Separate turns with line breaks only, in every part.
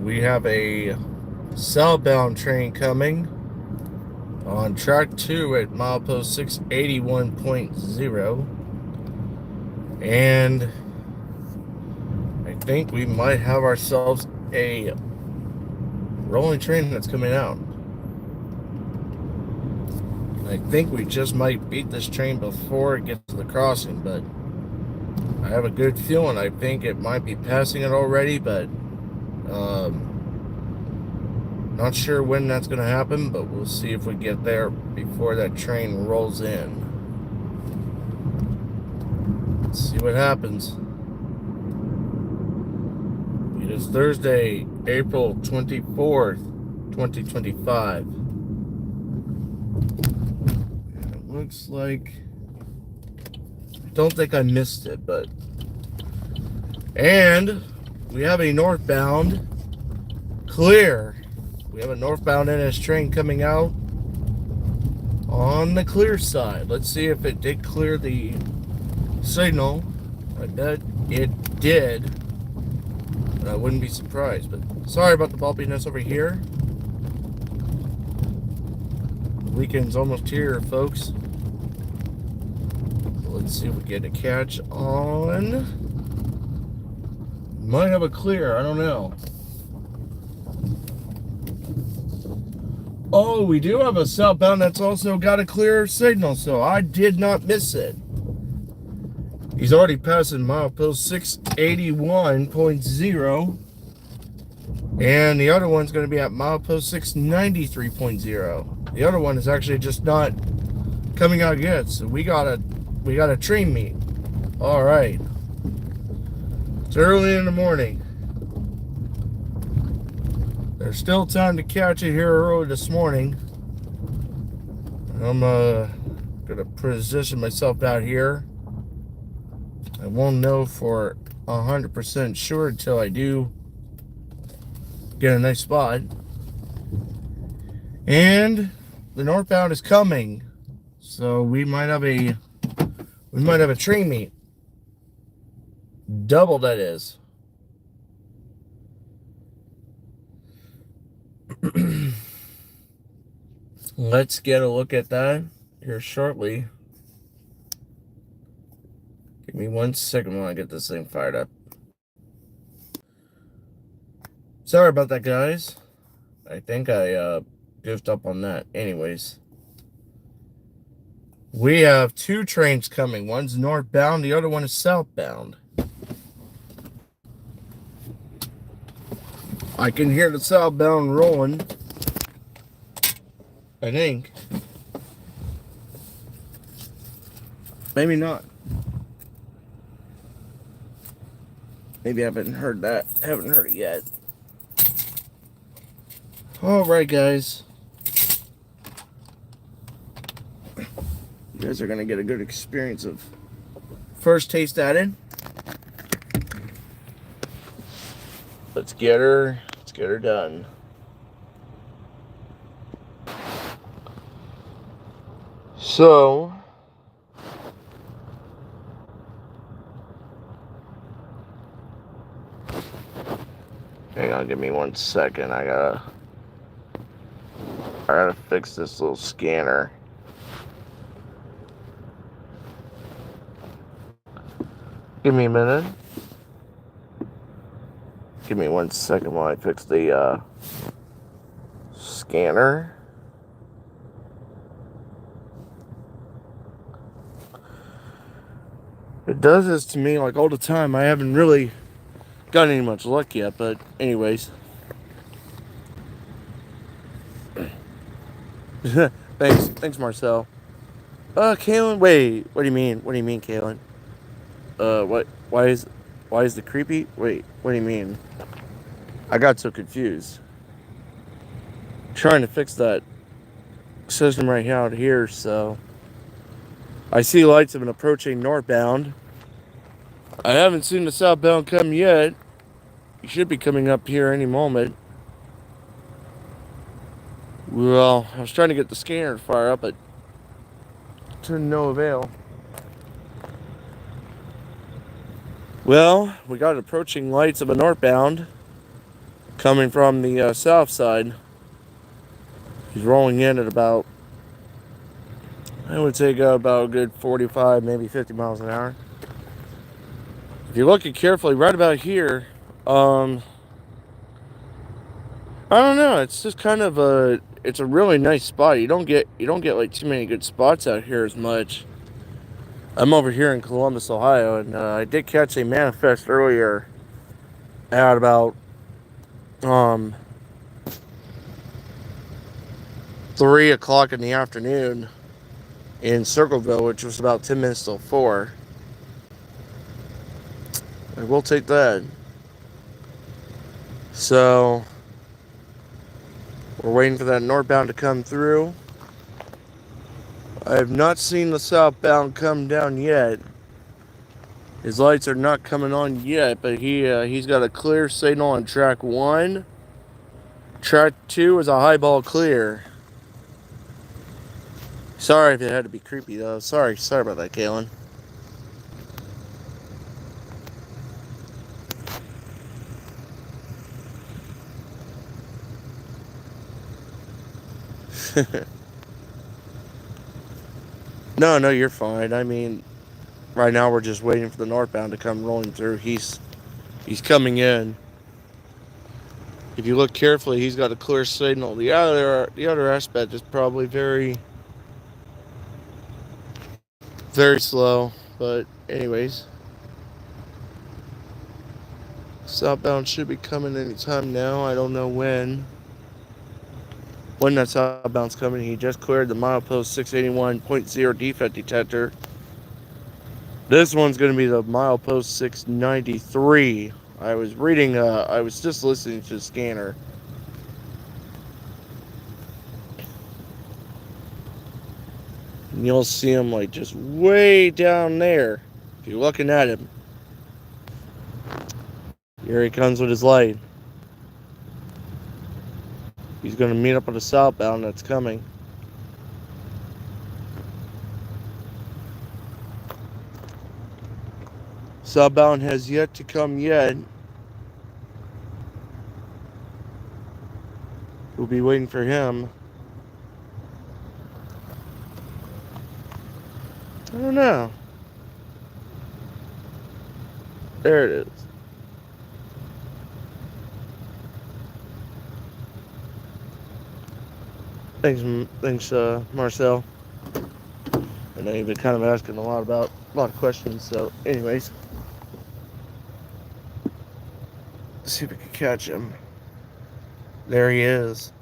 We have a southbound train coming on track 2 at milepost 681.0, and I think we might have ourselves a rolling train that's coming out. I think we just might beat this train before it gets to the crossing, but I have a good feeling. I think it might be passing it already, but not sure when that's going to happen, but we'll see if we get there before that train rolls in. Let's see what happens. It is Thursday, April 24th, 2025. It looks like... I don't think I missed it, but... And we have a northbound clear. We have a northbound NS train coming out on the clear side. Let's see if it did clear the signal. I bet it did. And I wouldn't be surprised. But sorry about the bumpiness over here. The weekend's almost here, folks. Let's see if we get a catch on. Might have a clear, I don't know. Oh, we do have a southbound that's also got a clear signal, so I did not miss it. He's already passing milepost 681.0, and the other one's going to be at milepost 693.0. The other one is actually just not coming out yet, so we got a train meet. All right, it's early in the morning. There's still time to catch it here early this morning. I'm gonna position myself out here. I won't know for 100% sure until I do get a nice spot. And the northbound is coming, so we might have a train meet. Double, that is. Let's get a look at that here shortly. Give me 1 second while I get this thing fired up. Sorry about that, guys. I think I goofed up on that. Anyways, we have 2 trains coming. One's northbound, the other one is southbound. I can hear the southbound rolling, I think. Maybe not. Maybe I haven't heard that. I haven't heard it yet. Alright, guys. You guys are going to get a good experience of first taste at it. Let's get her done. So, hang on, give me 1 second. I gotta fix this little scanner. Give me a minute. Give me 1 second while I fix the scanner. It does this to me like all the time. I haven't really gotten any much luck yet, but anyways. Thanks, Marcel. Kaylin, wait. What do you mean? What do you mean, Kaylin? What? Why is the creepy? Wait, what do you mean? I got so confused. Trying to fix that system right out here, so I see lights of an approaching northbound. I haven't seen the southbound come yet. He should be coming up here any moment. Well, I was trying to get the scanner to fire up, but to no avail. Well, we got approaching lights of a northbound coming from the south side. He's rolling in at about, I would say, about a good 45, maybe 50 miles an hour. If you're looking carefully, right about here, I don't know. It's just kind of it's a really nice spot. You don't get like too many good spots out here as much. I'm over here in Columbus, Ohio, and I did catch a manifest earlier at about um 3 o'clock in the afternoon in Circleville, which was about 10 minutes till 4. I will take that. So we're waiting for that northbound to come through. I have not seen the southbound come down yet. His lights are not coming on yet, but he's got a clear signal on track 1. Track 2 is a highball clear. Sorry if it had to be creepy though. Sorry about that, Kalen. No, you're fine. I mean, right now we're just waiting for the northbound to come rolling through. He's coming in. If you look carefully, he's got a clear signal. The other aspect is probably very slow. But anyways, southbound should be coming anytime now. I don't know when. When that southbound's coming, he just cleared the milepost 681.0 defect detector. This one's going to be the milepost 693. I was just listening to the scanner. And you'll see him like just way down there. If you're looking at him. Here he comes with his light. He's going to meet up with a southbound that's coming. Southbound has yet to come yet. We'll be waiting for him. I don't know. There it is. Thanks, Marcel. I know you've been kind of asking a lot of questions. So, anyways, let's see if we can catch him. There he is.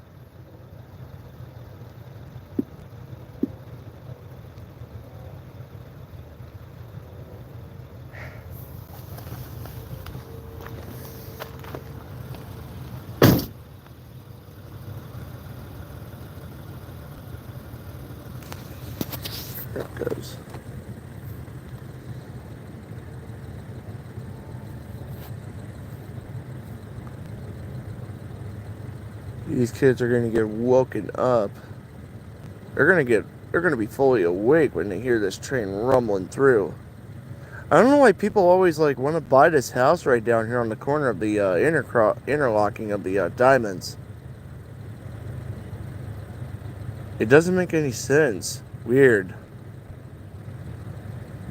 There it goes. These kids are going to get woken up. They're going to be fully awake when they hear this train rumbling through. I don't know why people always like want to buy this house right down here on the corner of the interlocking of the diamonds. It doesn't make any sense. Weird.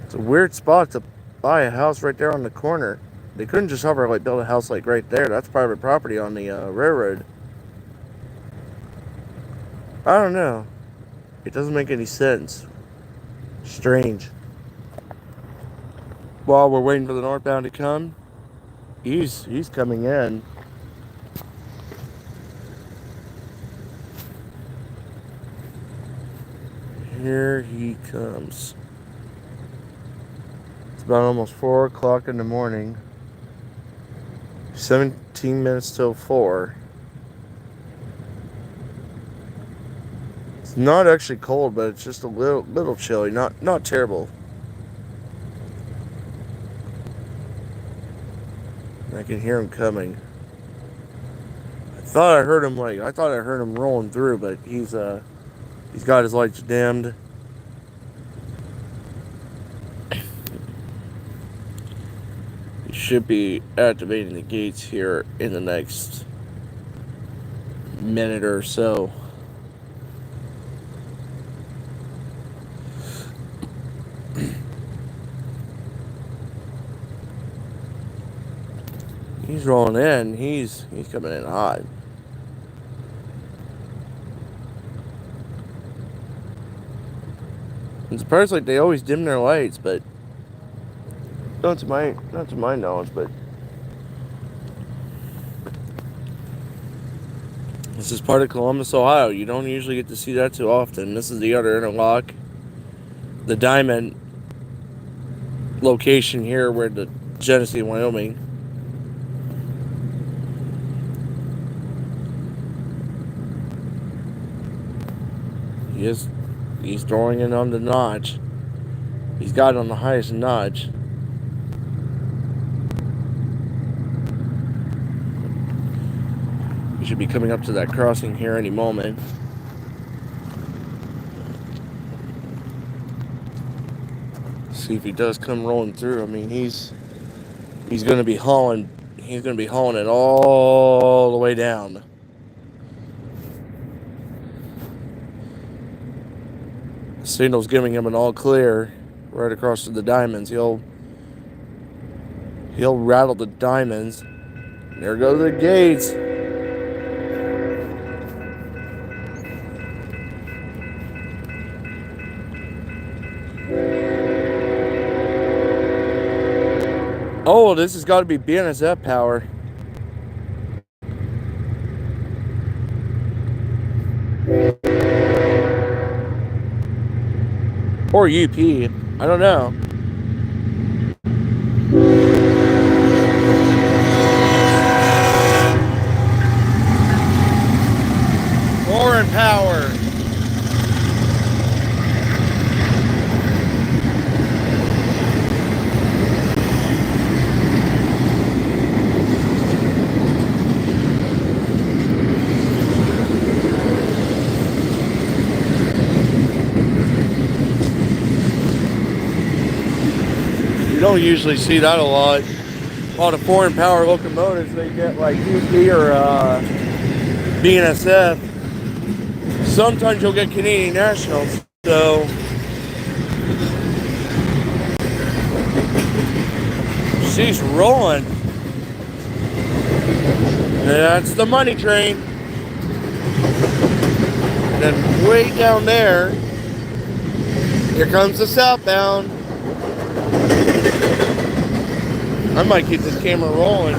It's a weird spot to buy a house right there on the corner. They couldn't just hover like build a house like right there. That's private property on the railroad. I don't know. It doesn't make any sense. Strange. While we're waiting for the northbound to come, he's coming in. Here he comes. It's about almost 4 o'clock in the morning. 17 minutes till 4. It's not actually cold, but it's just a little chilly. Not terrible. I can hear him coming. I thought I heard him rolling through, but he's got his lights dimmed. He should be activating the gates here in the next minute or so. He's rolling in. He's coming in hot. It's apparently like they always dim their lights, but not to my knowledge, but this is part of Columbus, Ohio. You don't usually get to see that too often. This is the other interlock. The Diamond location here where the Genesee, Wyoming. He's throwing it on the notch. He's got it on the highest notch. He should be coming up to that crossing here any moment. See if he does come rolling through. I mean, he's going to be hauling. He's going to be hauling it all the way down. The signal's giving him an all clear right across to the diamonds. He'll rattle the diamonds. There go the gates. Oh, this has got to be BNSF power. Or UP. I don't know. Foreign power. You don't usually see that a lot. A lot of foreign power locomotives, they get like UP or BNSF. Sometimes you'll get Canadian Nationals. So she's rolling. That's the money train. And then way down there, here comes the Southbound. I might keep this camera rolling.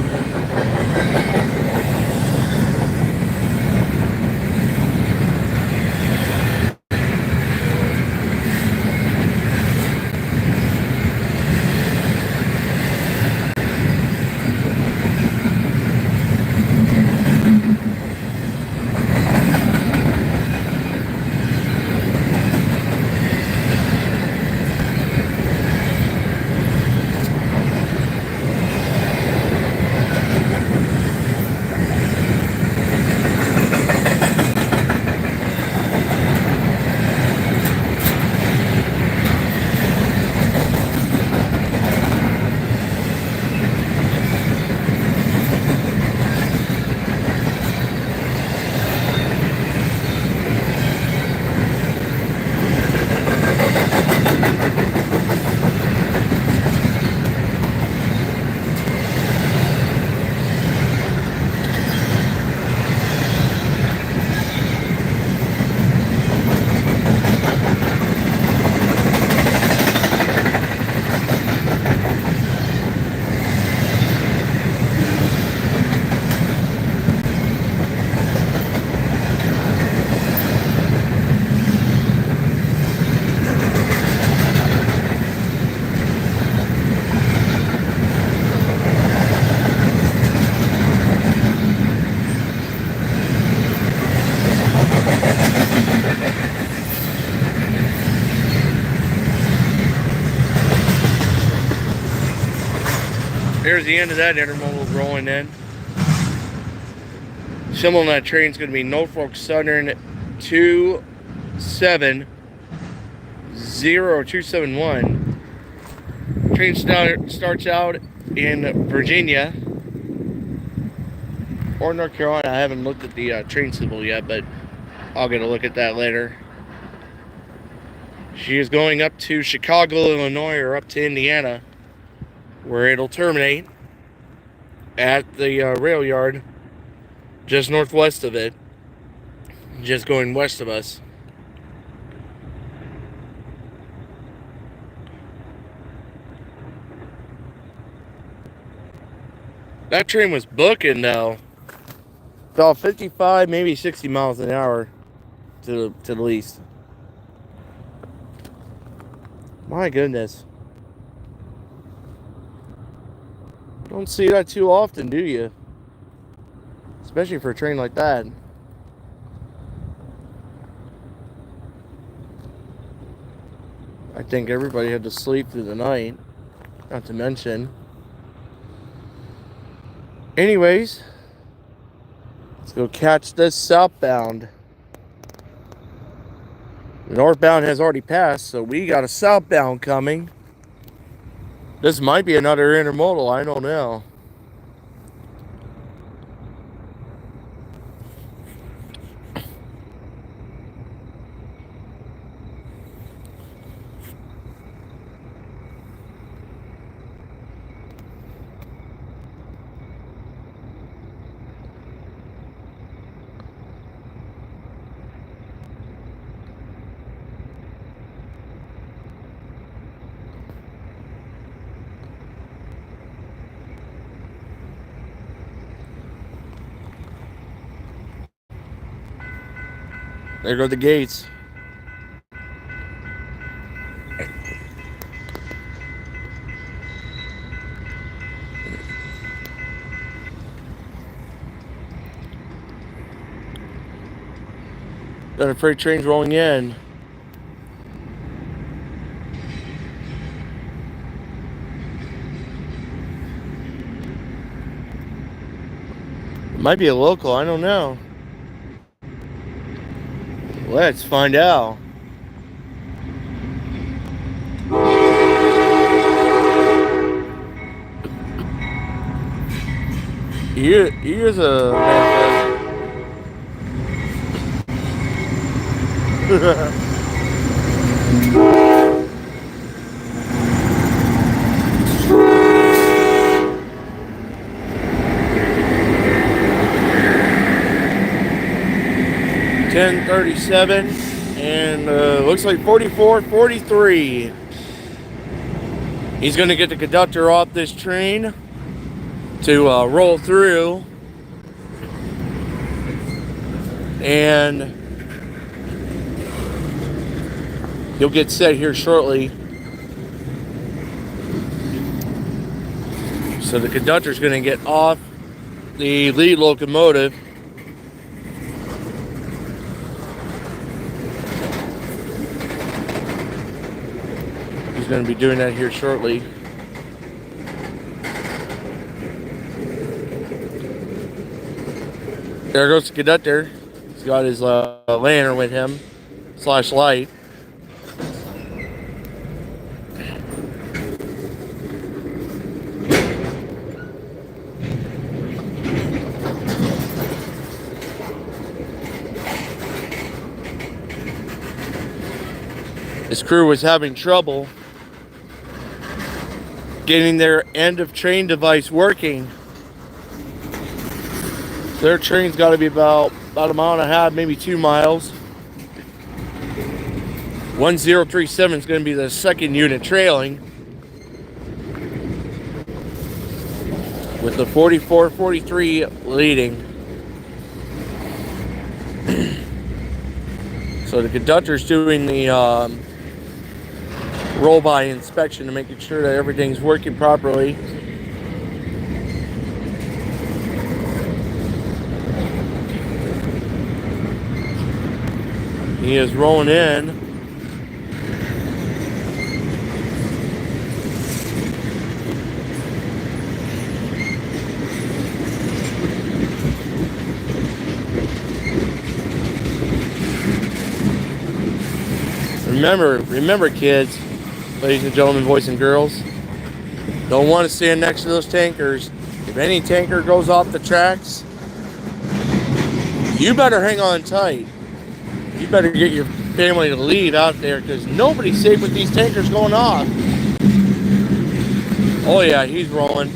There's the end of that intermodal rolling in. Symbol on that train is going to be Norfolk Southern 2700271. Train starts out in Virginia, or North Carolina. I haven't looked at the train symbol yet, but I'll get a look at that later. She is going up to Chicago, Illinois, or up to Indiana, where it'll terminate at the rail yard just northwest of it, just going west of us. That train was booking though. About 55, maybe 60 miles an hour to the least. My goodness. Don't see that too often, do you? Especially for a train like that. I think everybody had to sleep through the night. Not to mention. Anyways, let's go catch this southbound. The northbound has already passed, so we got a southbound coming. This might be another intermodal, I don't know. There go the gates. Got a freight train's rolling in. It might be a local, I don't know. Let's find out. Here's a manifest. 10:37 and looks like 44:43. He's going to get the conductor off this train to roll through, and he'll get set here shortly. So the conductor's going to get off the lead locomotive. He's going to be doing that here shortly. There goes the conductor. He's got his lantern with him, /light. His crew was having trouble getting their end of train device working. Their train's got to be about a mile and a half, maybe 2 miles. 1037 is going to be the second unit trailing, with the 4443 leading. So the conductor's doing the roll-by inspection to making sure that everything's working properly. He is rolling in. Remember kids, ladies and gentlemen, boys and girls, don't want to stand next to those tankers. If any tanker goes off the tracks, You better hang on tight. You better get your family to leave out there because nobody's safe with these tankers going off. Oh yeah, he's rolling.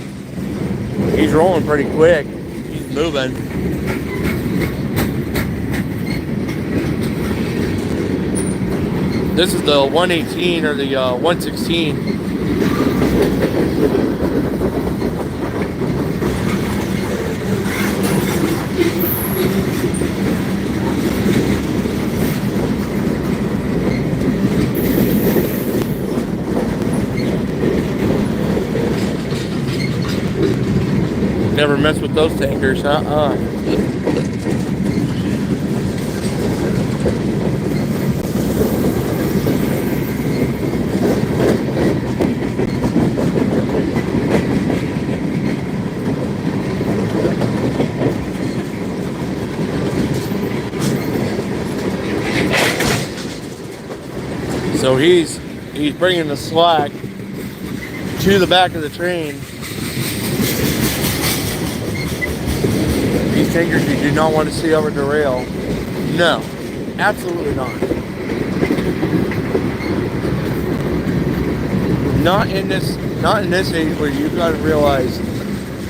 He's rolling pretty quick. He's moving. This is the 118 or the 116. Never mess with those tankers, So he's bringing the slack to the back of the train. These tankers you do not want to see over the rail. No, absolutely not. Not in this age where you've got to realize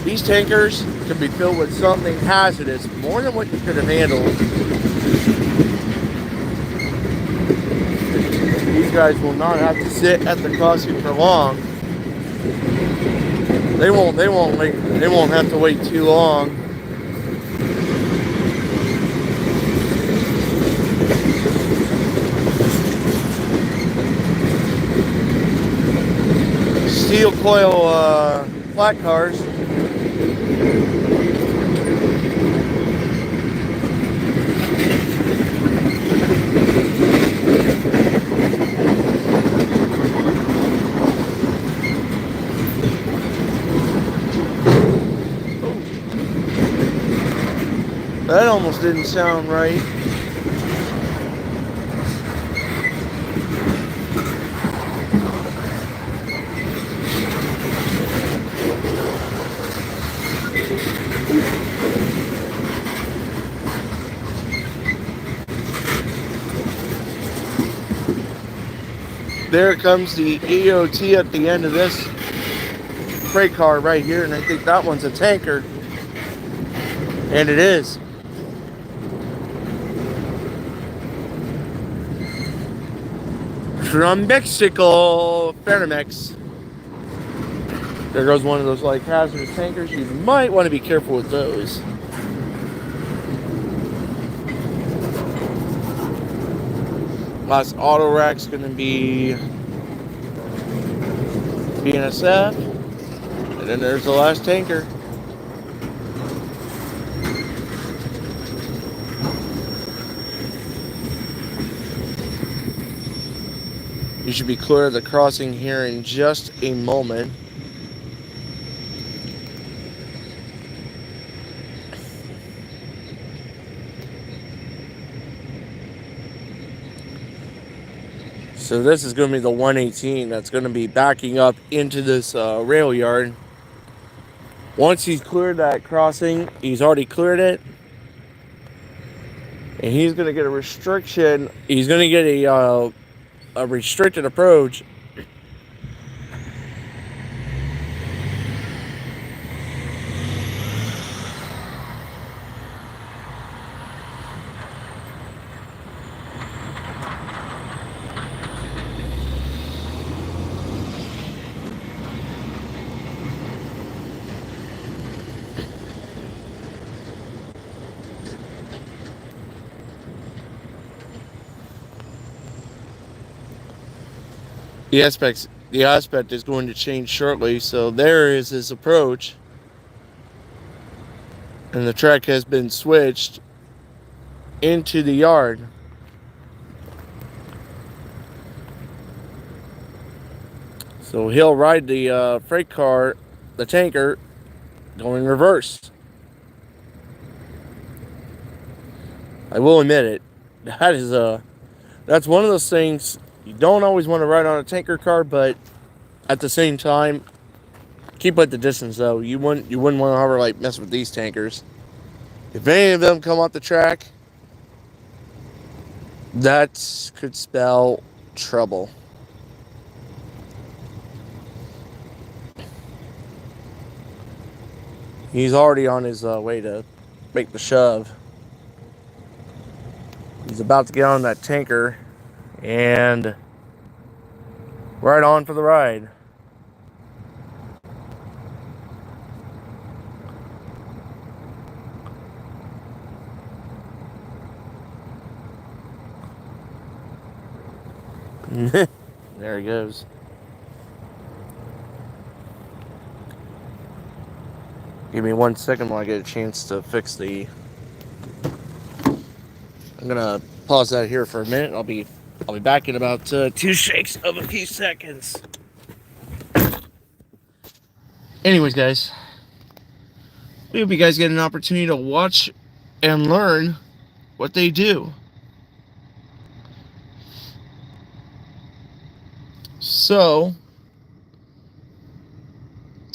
these tankers can be filled with something hazardous more than what you could have handled. These guys will not have to sit at the crossing for long. They won't have to wait too long. Steel coil flat cars. That almost didn't sound right. There comes the EOT at the end of this freight car right here, and I think that one's a tanker. And it is. From Mexico, Ferromex. There goes one of those like hazardous tankers. You might want to be careful with those. Last auto rack's going to be BNSF. And then there's the last tanker. You should be clear of the crossing here in just a moment. So this is going to be the 118 that's going to be backing up into this rail yard. Once he's cleared that crossing, he's already cleared it. And he's going to get a restriction. He's going to get a restricted approach. The aspect is going to change shortly, so there is his approach. And the track has been switched into the yard. So he'll ride the freight car, the tanker, going reverse. I will admit it. That's one of those things. You don't always want to ride on a tanker car, but at the same time, keep at the distance though. You wouldn't want to ever like mess with these tankers. If any of them come off the track, that could spell trouble. He's already on his way to make the shove. He's about to get on that tanker and right on for the ride. There he goes. Give me 1 second while I get a chance to fix the... I'm gonna pause that here for a minute. I'll be back in about 2 shakes of a few seconds. Anyways, guys, we hope you guys get an opportunity to watch and learn what they do. So,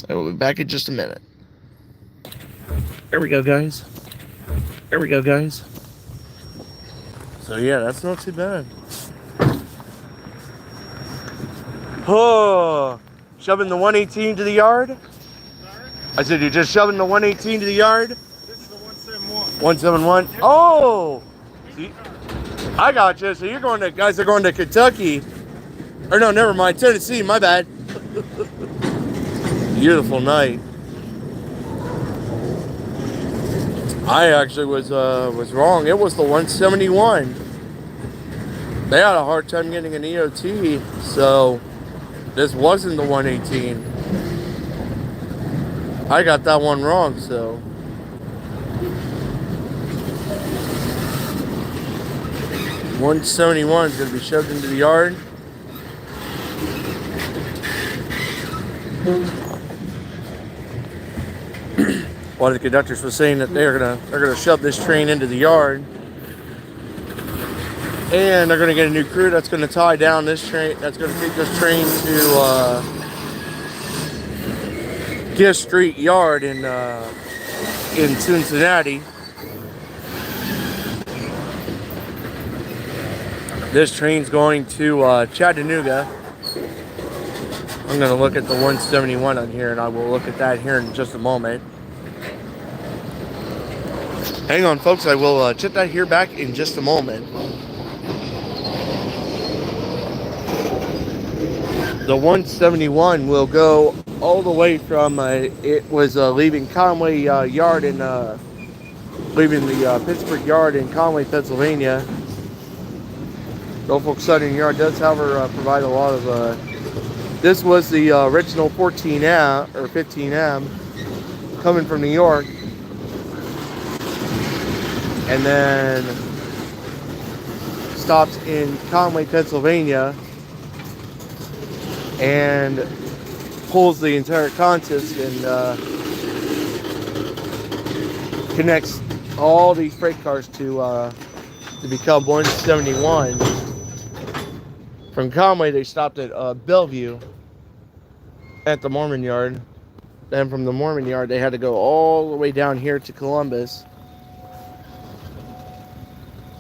I will be back in just a minute. There we go, guys. There we go, guys. So yeah, that's not too bad. Oh, shoving the 118 to the yard?
Sorry?
I said, you're just shoving the 118 to the yard?
This is the 171.
171? Oh! See, I got you. So you're going to, guys are going to Kentucky. Or no, never mind. Tennessee, my bad. Beautiful night. I actually was wrong. It was the 171. They had a hard time getting an EOT, so this wasn't the 118. I got that one wrong, so. $171 is going to be shoved into the yard. One of the conductors was saying that they're gonna shove this train into the yard, and they're gonna get a new crew that's gonna tie down this train. That's gonna take this train to Gift Street Yard in Cincinnati. This train's going to Chattanooga. I'm gonna look at the 171 on here, and I will look at that here in just a moment. Hang on, folks. I will check that here back in just a moment. The 171 will go all the way from, it was leaving Conway Yard in, leaving the Pittsburgh Yard in Conway, Pennsylvania. Norfolk Southern Yard does, however, provide a lot of, this was the original 14M, or 15M, coming from New York. And then stops in Conway, Pennsylvania, and pulls the entire consist and connects all these freight cars to become 171. From Conway, they stopped at Bellevue at the Mormon Yard. Then from the Mormon Yard, they had to go all the way down here to Columbus.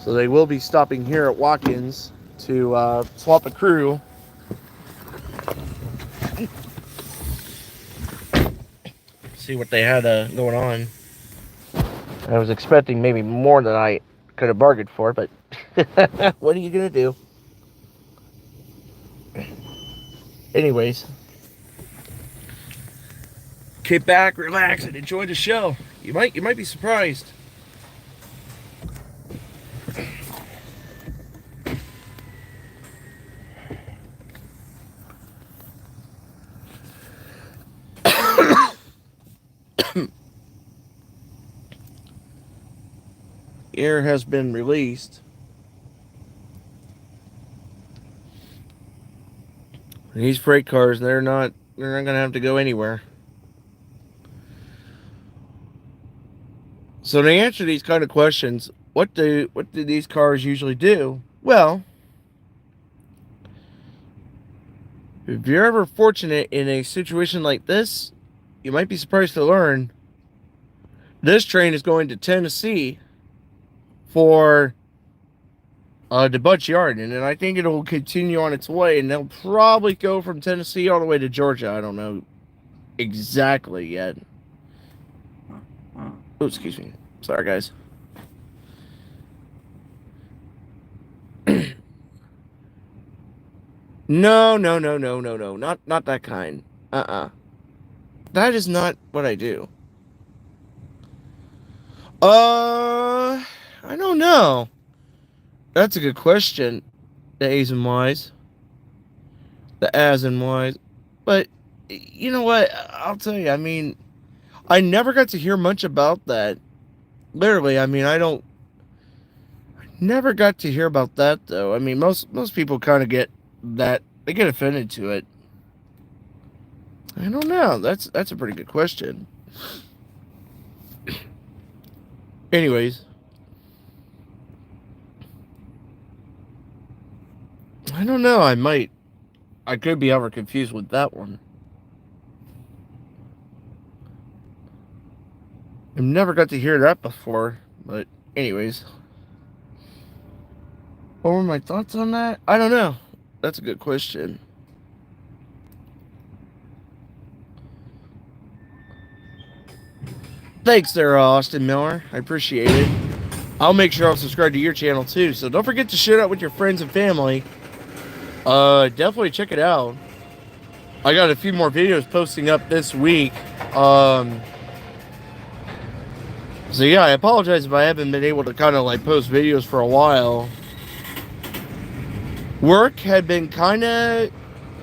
So they will be stopping here at Watkins to swap a crew. See what they had going on. I was expecting maybe more than I could have bargained for, but what are you going to do? Anyways, kick back, relax, and enjoy the show. You might be surprised. Air has been released. These freight cars, they're not going to have to go anywhere. So to answer these kind of questions, what do these cars usually do? Well, if you're ever fortunate in a situation like this, you might be surprised to learn This train is going to Tennessee for the Butch Yard, and then I think it'll continue on its way, and they'll probably go from Tennessee all the way to Georgia. I don't know exactly yet. Oh, excuse me. Sorry, guys. No, no, no, no, no, no. Not that kind. That is not what I do. I don't know. That's a good question. The A's and Y's. The As and Y's. But, you know what? I'll tell you, I mean, I never got to hear much about that. Literally, I mean, I never got to hear about that, though. I mean, most people kind of get that. They get offended to it. I don't know. That's a pretty good question. Anyways. I don't know. I could be ever confused with that one. I've never got to hear that before. But anyways. What were my thoughts on that? I don't know. That's a good question. Thanks there, Austin Miller. I appreciate it. I'll make sure I'll subscribe to your channel too. So don't forget to share it with your friends and family. Definitely check it out. I got a few more videos posting up this week. So yeah, I apologize if I haven't been able to kind of like post videos for a while. Work had been kind of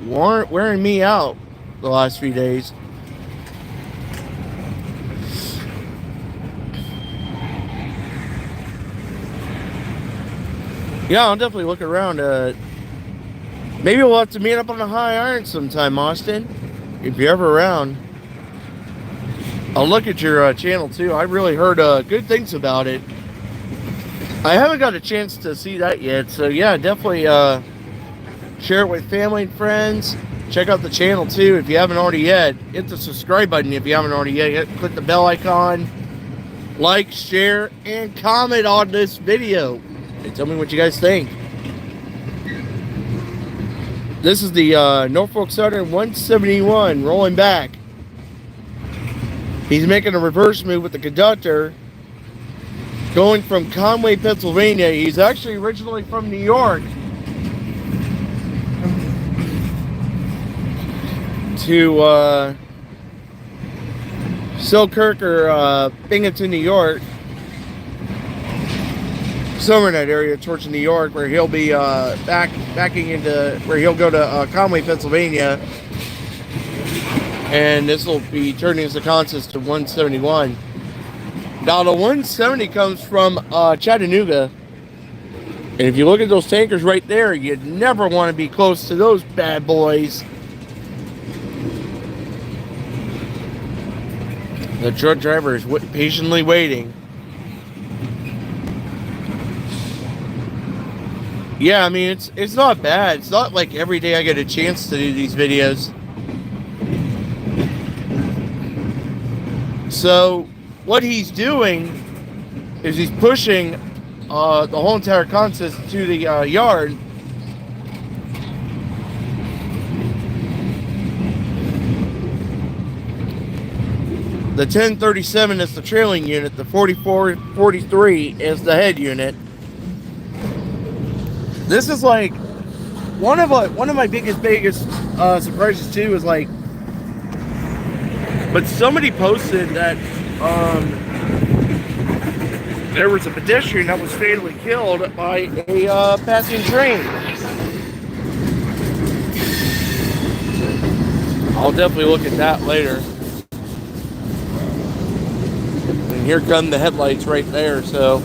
wearing me out the last few days. Yeah, I'll definitely look around. Maybe we'll have to meet up on the High Iron sometime, Austin. If you're ever around. I'll look at your channel too. I really heard good things about it. I haven't got a chance to see that yet. So yeah, definitely share it with family and friends. Check out the channel too if you haven't already yet. Hit the subscribe button if you haven't already yet. Click the bell icon. Like, share, and comment on this video. And tell me what you guys think. This is the Norfolk Southern 171 rolling back. He's making a reverse move with the conductor. Going from Conway, Pennsylvania. He's actually originally from New York. To Selkirk or Binghamton, New York. Somewhere in that area towards New York, where he'll be backing into where he'll go to Conway, Pennsylvania, and this will be turning his consist to 171. Now the 170 comes from Chattanooga, and if you look at those tankers right there, you'd never want to be close to those bad boys. The truck driver is patiently waiting. Yeah, I mean, it's not bad. It's not like every day I get a chance to do these videos. So, what he's doing is he's pushing the whole entire consist to the yard. The 1037 is the trailing unit. The 4443 is the head unit. This is like one of my biggest surprises too is like, but somebody posted that there was a pedestrian that was fatally killed by a passing train. I'll definitely look at that later. And here come the headlights right there. So.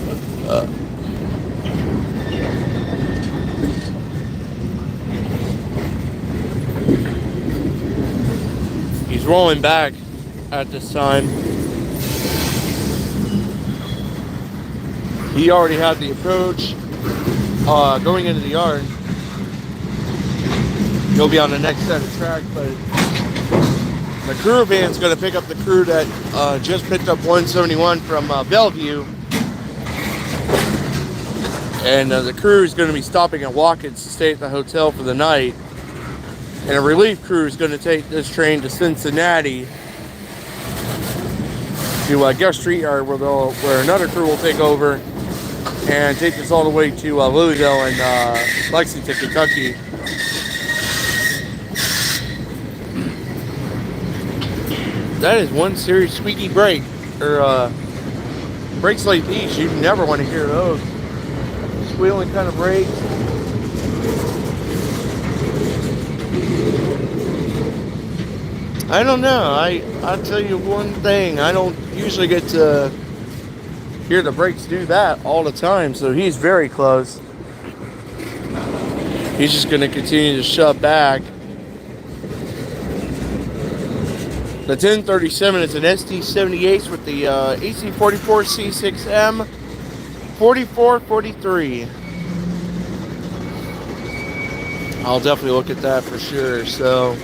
He's rolling back at this time. He already had the approach going into the yard. He'll be on the next set of track, but The crew van's going to pick up the crew that just picked up 171 from Bellevue. And the crew is going to be stopping at Watkins to stay at the hotel for the night. And a relief crew is going to take this train to Cincinnati to Guest Street Yard, where another crew will take over and take this all the way to Louisville and Lexington, Kentucky. That is one serious squeaky brake, or brakes like these. You never want to hear those. Squealing kind of brakes. I don't know. I'll tell you one thing. I don't usually get to hear the brakes do that all the time, so he's very close. He's just going to continue to shove back. The 1037 is an ST78 with the AC44 C6M 4443. I'll definitely look at that for sure. So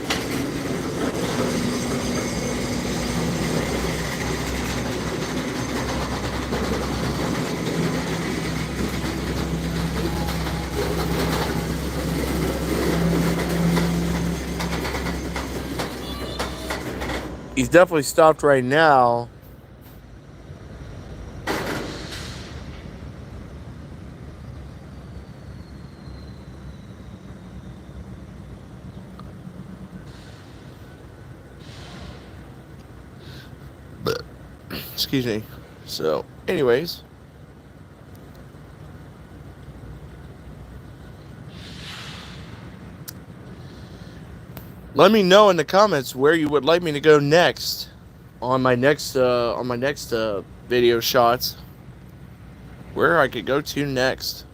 he's definitely stopped right now. Excuse me. So, anyways. Let me know in the comments where you would like me to go next on my next video shots. Where I could go to next.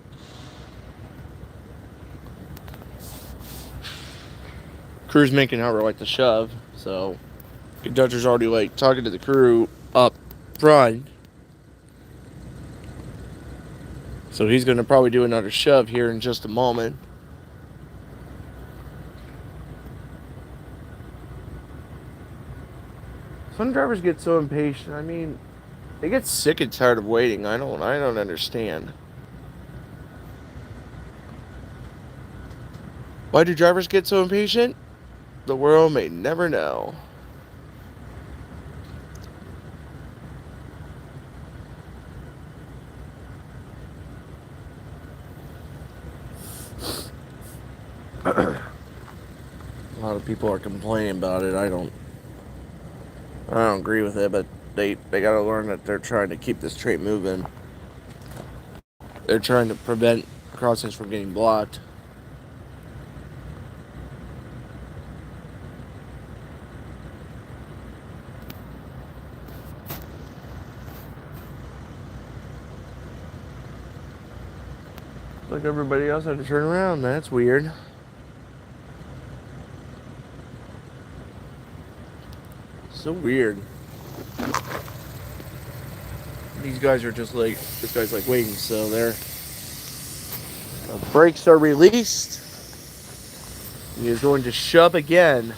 Crew's making out like the shove, so conductor's already like talking to the crew up front. So he's gonna probably do another shove here in just a moment. Some drivers get so impatient. I mean, they get sick and tired of waiting. I don't understand. Why do drivers get so impatient? The world may never know. A lot of people are complaining about it. I don't agree with it, but they gotta learn that they're trying to keep this train moving. They're trying to prevent crossings from getting blocked. Like everybody else had to turn around. That's weird. So weird. These guys are just like, this guy's like waiting, so the brakes are released. He is going to shove again.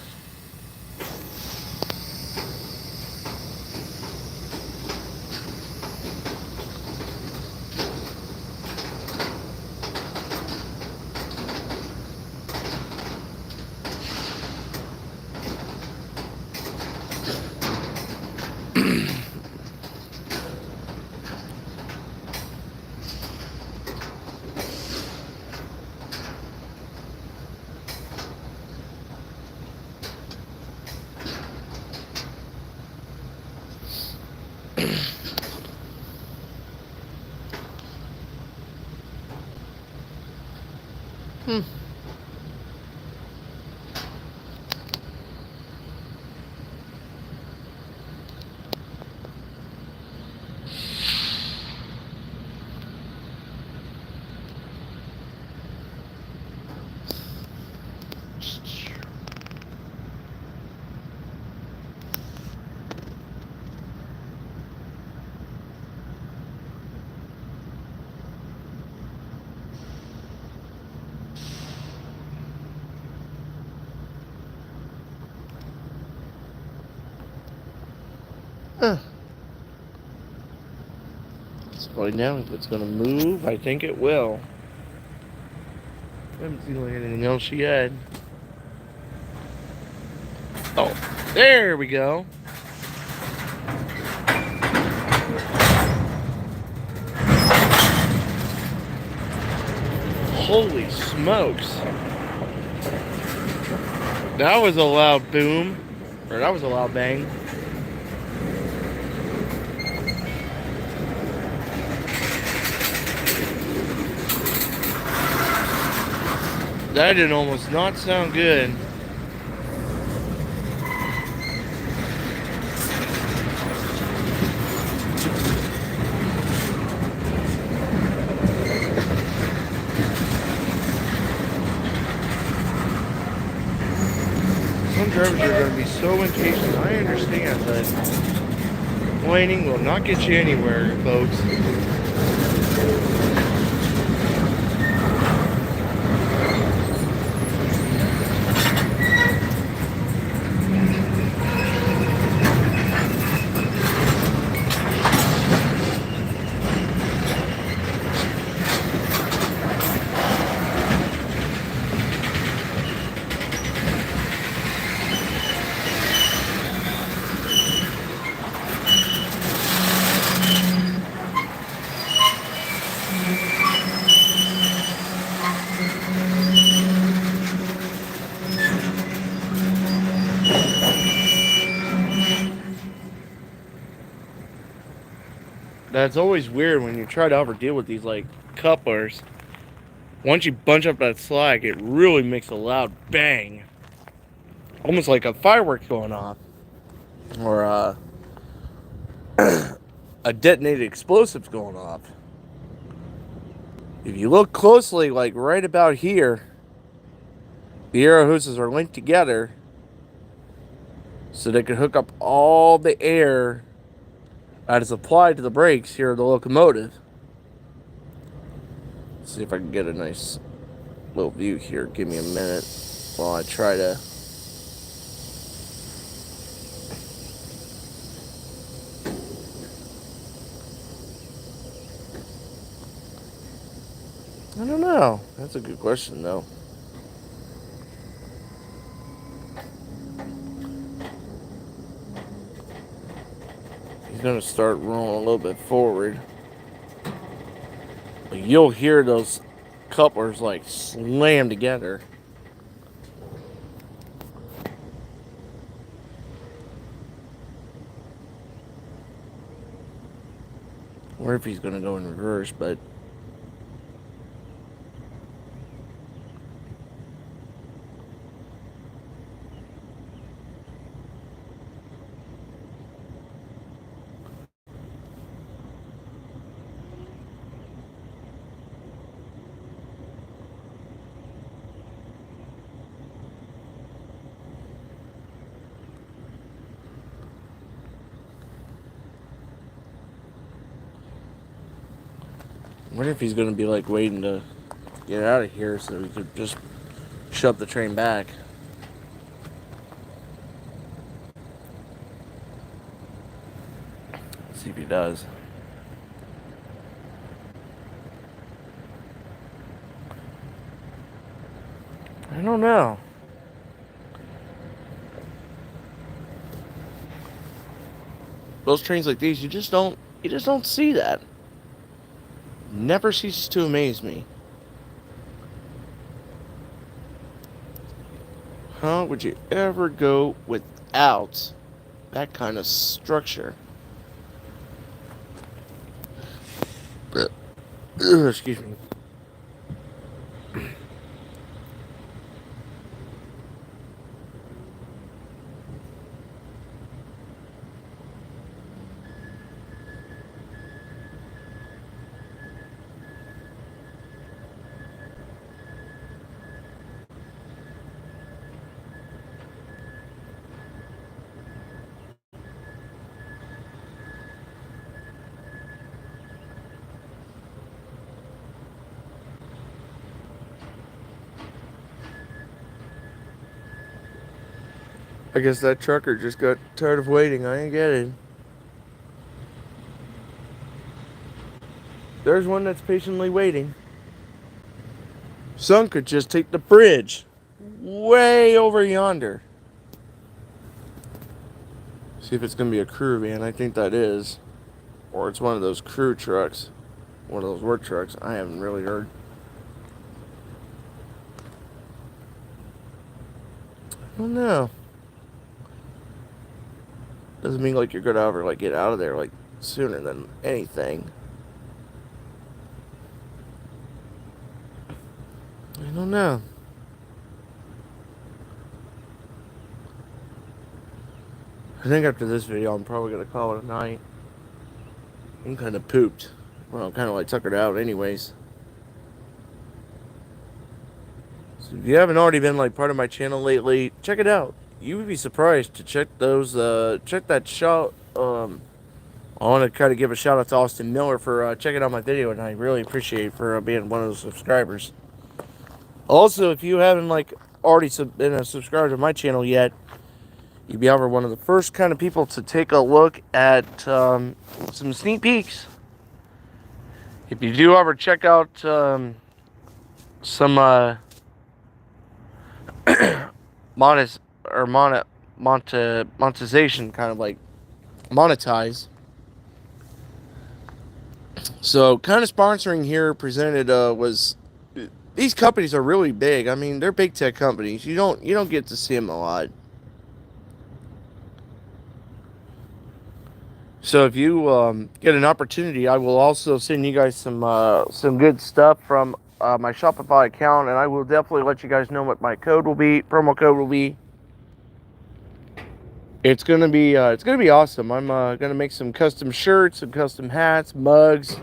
Huh. Let's find out if it's gonna move. I think it will. I haven't seen like anything else yet. Oh, there we go. Holy smokes. That was a loud boom. Or that was a loud bang. That did almost not sound good. Some drivers are going to be so impatient. I understand, but whining will not get you anywhere, folks. That's always weird when you try to ever deal with these like couplers. Once you bunch up that slack, it really makes a loud bang. Almost like a firework going off. Or a detonated explosive's going off. If you look closely, like right about here, the air hoses are linked together so they can hook up all the air that is applied to the brakes here of the locomotive. Let's see if I can get a nice little view here. Give me a minute while I try to. I don't know. That's a good question, though. He's going to start rolling a little bit forward. But you'll hear those couplers like slam together. Or if he's going to go in reverse, but what if he's going to be like waiting to get out of here so we could just shove the train back? Let's see if he does. I don't know. Those trains like these, you just don't see that. Never ceases to amaze me. How would you ever go without that kind of structure? Excuse me. I guess that trucker just got tired of waiting. I ain't get it. There's one that's patiently waiting. Some could just take the bridge way over yonder. See if it's going to be a crew van. I think that is. Or it's one of those crew trucks. One of those work trucks. I haven't really heard. I don't know. Doesn't mean like you're going to ever like get out of there like sooner than anything. I don't know. I think after this video, I'm probably going to call it a night. I'm kind of pooped. Well, I'm kind of like tuckered out anyways. So if you haven't already been like part of my channel lately, check it out. You would be surprised to check those, check that shout. I want to kind of give a shout out to Austin Miller for checking out my video, and I really appreciate for being one of those subscribers. Also, if you haven't like already been a subscriber to my channel yet, you'd be one of the first kind of people to take a look at some sneak peeks. If you do ever check out some monetization, kind of like monetize. So kind of sponsoring here presented was, these companies are really big. I mean, they're big tech companies. You don't get to see them a lot. So if you get an opportunity, I will also send you guys some good stuff from my Shopify account, and I will definitely let you guys know what my code will be, promo code will be. It's gonna be awesome. I'm gonna make some custom shirts, some custom hats, mugs,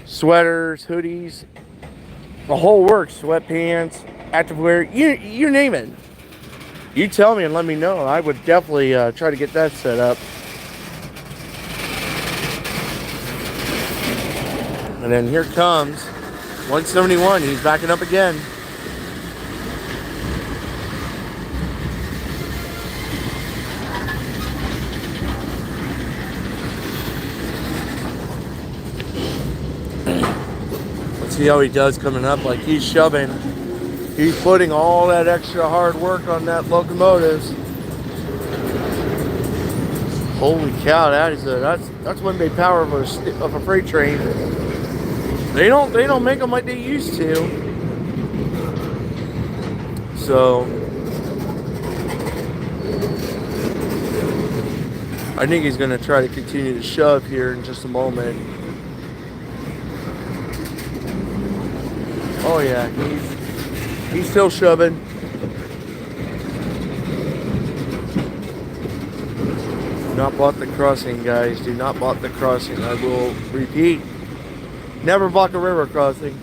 sweaters, hoodies, the whole works. Sweatpants, activewear, you name it. You tell me and let me know. I would definitely try to get that set up. And then here comes 171. He's backing up again. Let's see how he does coming up. Like he's shoving. He's putting all that extra hard work on that locomotive. Holy cow! That's one big power of a freight train. They don't make them like they used to. So I think he's going to try to continue to shove here in just a moment. Oh yeah, he's still shoving. Do not block the crossing, guys. Do not block the crossing. I will repeat. Never block a river crossing.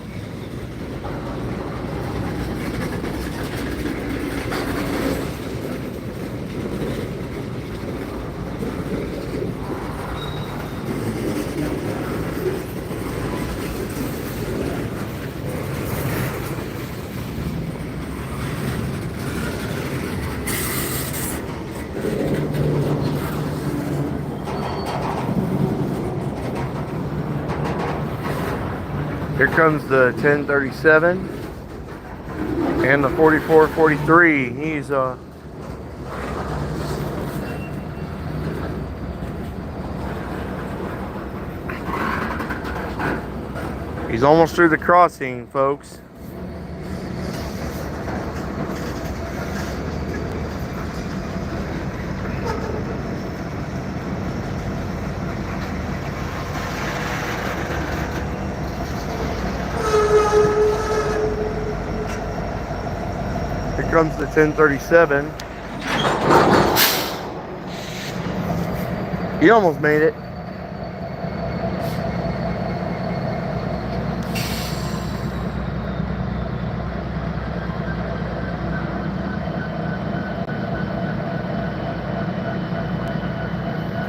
Here comes the 1037 and the 4443. He's almost through the crossing, folks. Here comes the 1037. He almost made it.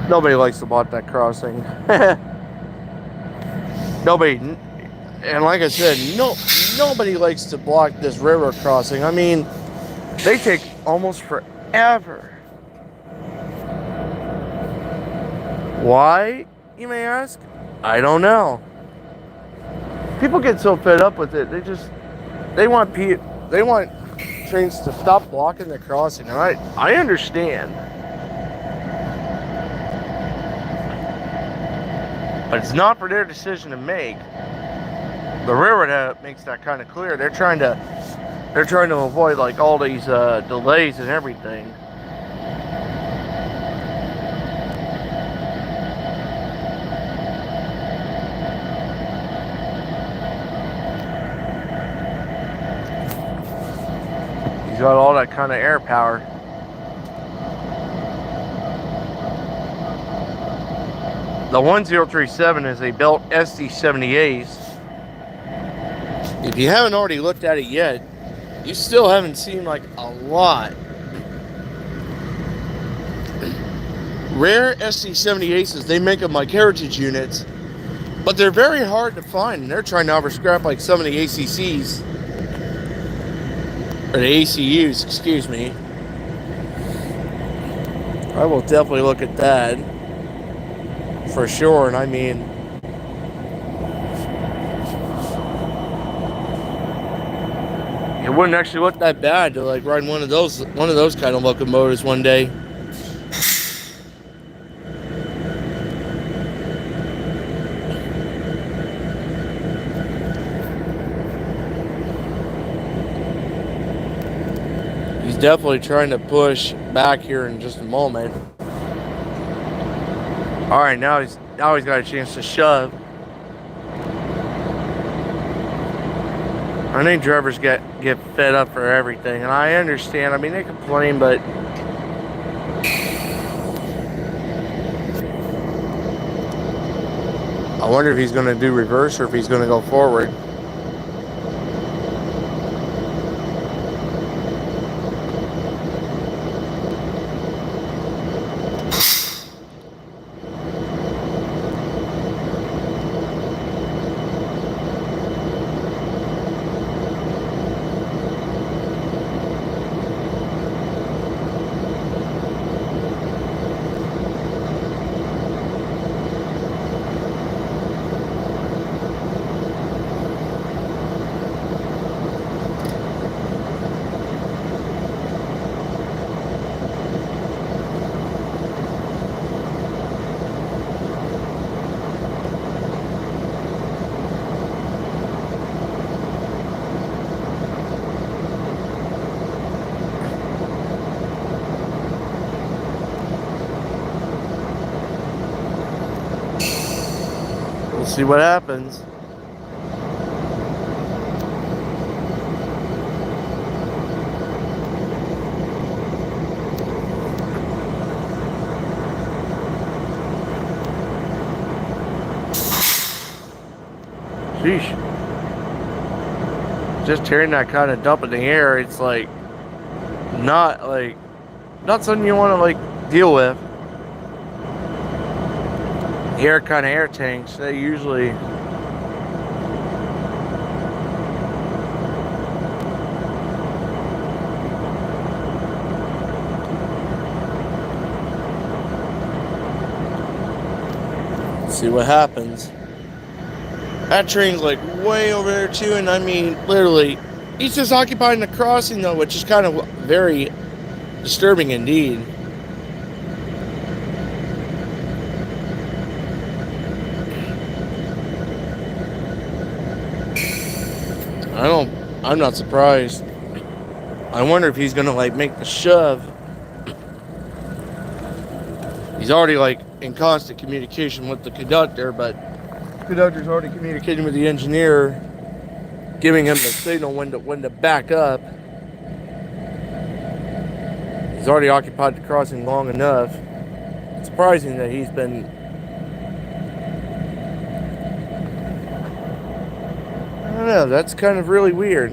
Nobody likes to block that crossing. Nobody, and like I said, nobody likes to block this river crossing. I mean, they take almost forever. Why, you may ask? I don't know. People get so fed up with it. They want they want trains to stop blocking the crossing. And I understand, but it's not for their decision to make. The railroad makes that kind of clear. They're trying to avoid like all these delays and everything. He's got all that kind of air power. The 1037 is a built SD78. If you haven't already looked at it yet, you still haven't seen like a lot. Rare SD78s, they make them like heritage units, but they're very hard to find, and they're trying to over-scrap like some of the ACCs. Or the ACUs, excuse me. I will definitely look at that. For sure, and I mean... it wouldn't actually look that bad to like ride one of those kind of locomotives one day. He's definitely trying to push back here in just a moment. All right, now he's got a chance to shove. I think drivers get fed up for everything, and I understand. I mean, they complain, but I wonder if he's going to do reverse or if he's going to go forward. We'll see what happens. Sheesh. Just hearing that kind of dump in the air, it's like not something you want to like deal with. Air tanks, they usually see what happens. That train's like way over there too, and I mean literally he's just occupying the crossing though, which is kind of very disturbing indeed. I'm not surprised. I wonder if he's gonna like make the shove. He's already like in constant communication with the conductor, but the conductor's already communicating with the engineer, giving him the signal when to back up. He's already occupied the crossing long enough. It's surprising that he's been I don't know, that's kind of really weird.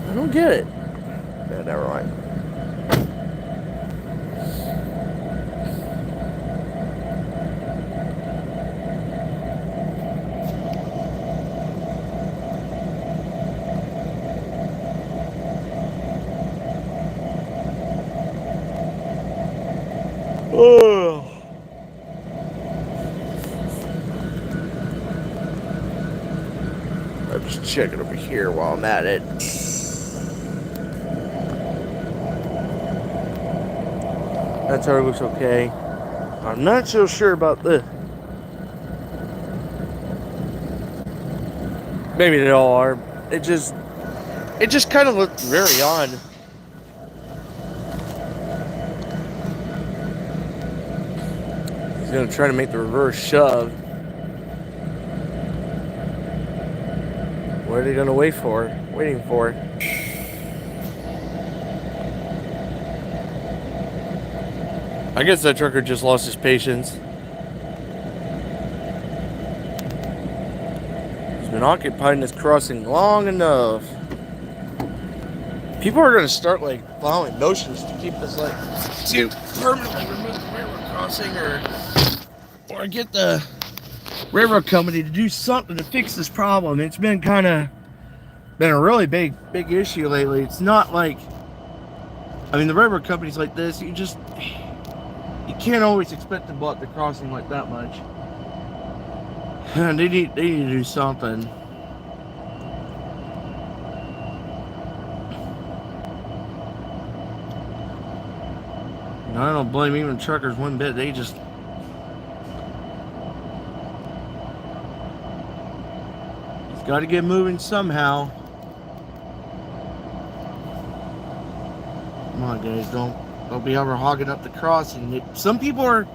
I don't get it. Yeah, never mind. Oh. Just check it over here while I'm at it. That tire looks okay. I'm not so sure about this. Maybe they all are. It just kind of looked very odd. He's gonna try to make the reverse shove. What are they gonna waiting for? I guess that trucker just lost his patience. He's been occupying this crossing long enough. People are gonna start like following motions to keep this like to permanently remove the railroad crossing or get the railroad company to do something to fix this problem. It's been a really big issue lately. It's not like, I mean, the railroad companies like this, you can't always expect to block the crossing like that much. They need to do something. And I don't blame even truckers one bit. They just got to get moving somehow. Come on, guys, don't be over hogging up the crossing. Some people are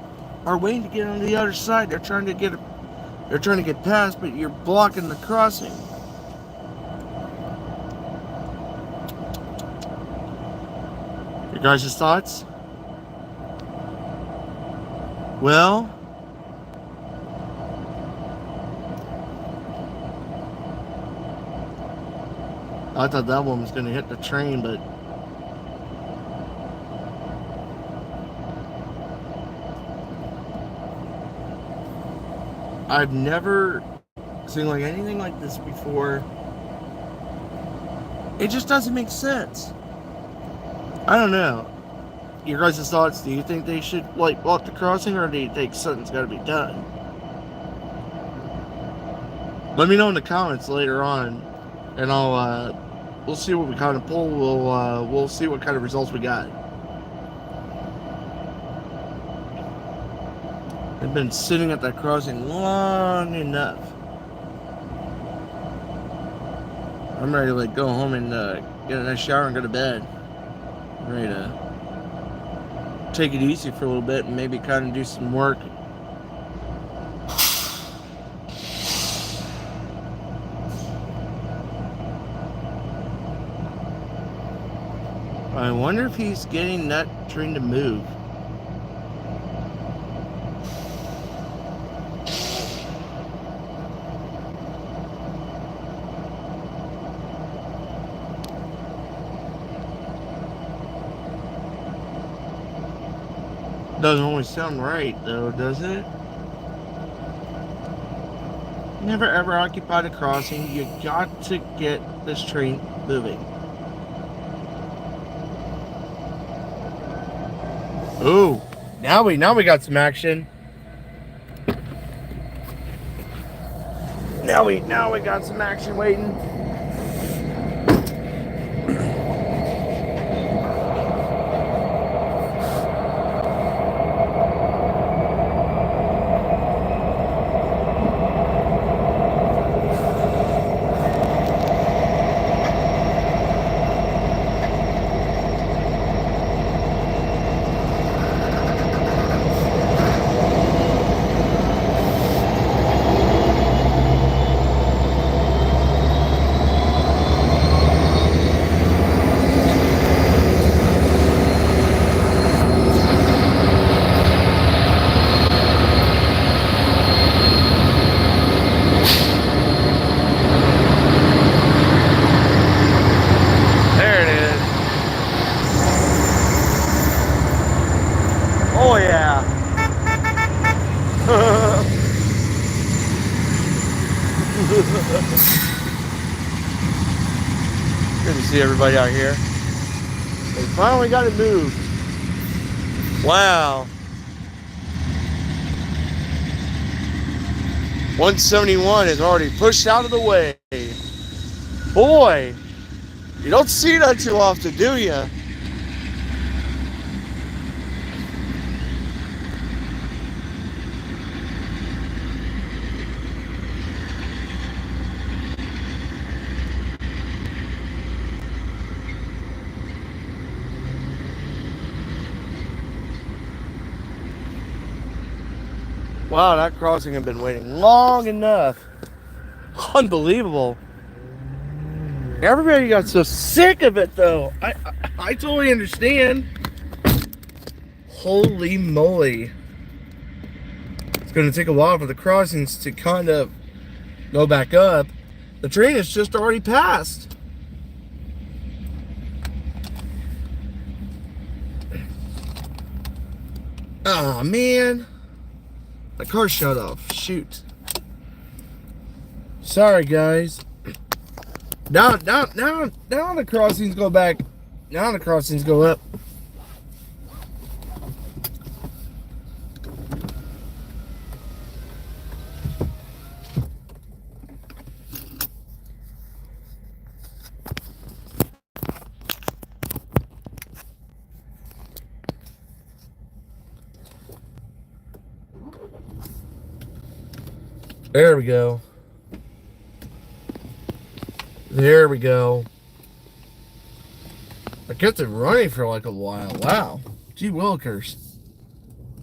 waiting to get on the other side. They're trying to get past, but you're blocking the crossing. Your guys' thoughts? Well, I thought that one was going to hit the train, but I've never seen like anything like this before. It just doesn't make sense. I don't know. Your guys' thoughts, do you think they should like block the crossing, or do you think something's got to be done? Let me know in the comments later on, and we'll see what we kind of pull. We'll see what kind of results we got. They've been sitting at that crossing long enough. I'm ready to like go home and get a nice shower and go to bed. I'm ready to take it easy for a little bit and maybe kind of do some work. I wonder if he's getting that train to move. Doesn't always sound right though, does it? Never ever occupy the crossing. You got to get this train moving. Ooh, now we got some action. Now we got some action waiting. Oh yeah. Good to see everybody out here. They finally got it moved. Wow. 171 is already pushed out of the way. Boy, you don't see that too often, do you? Wow, that crossing had been waiting long enough. Unbelievable. Everybody got so sick of it, though. I totally understand. Holy moly. It's going to take a while for the crossings to kind of go back up. The train has just already passed. Oh, man. My car shut off. Shoot. Sorry, guys. Now the crossings go back. Now the crossings go up. There we go. There we go. I kept it running for like a while. Wow. Gee willikers.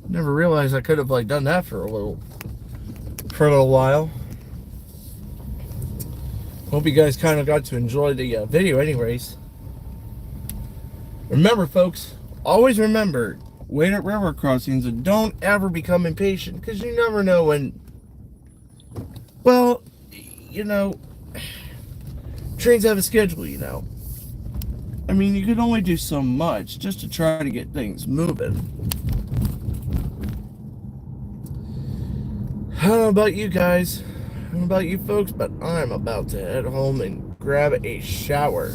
Never realized I could have like done that for a little while. Hope you guys kind of got to enjoy the video anyways. Remember, folks, always remember, wait at railroad crossings and don't ever become impatient, because you never know when, well, you know, trains have a schedule, you know. I mean, you can only do so much just to try to get things moving. I don't know about you guys, I don't know about you folks, but I'm about to head home and grab a shower.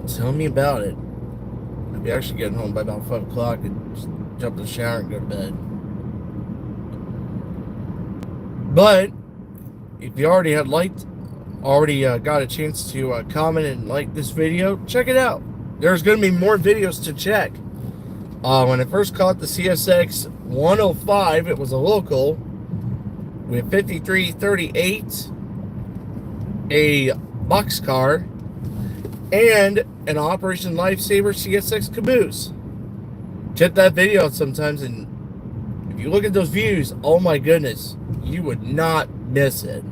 Tell me about it. I'll be actually getting home by about 5 o'clock and just jump in the shower and go to bed. But if you already got a chance to comment and like this video, check it out. There's going to be more videos to check. When I first caught the CSX 105, it was a local with 5338, a boxcar, and an Operation Lifesaver CSX caboose. Check that video out sometimes, and if you look at those views, oh my goodness, you would not miss it.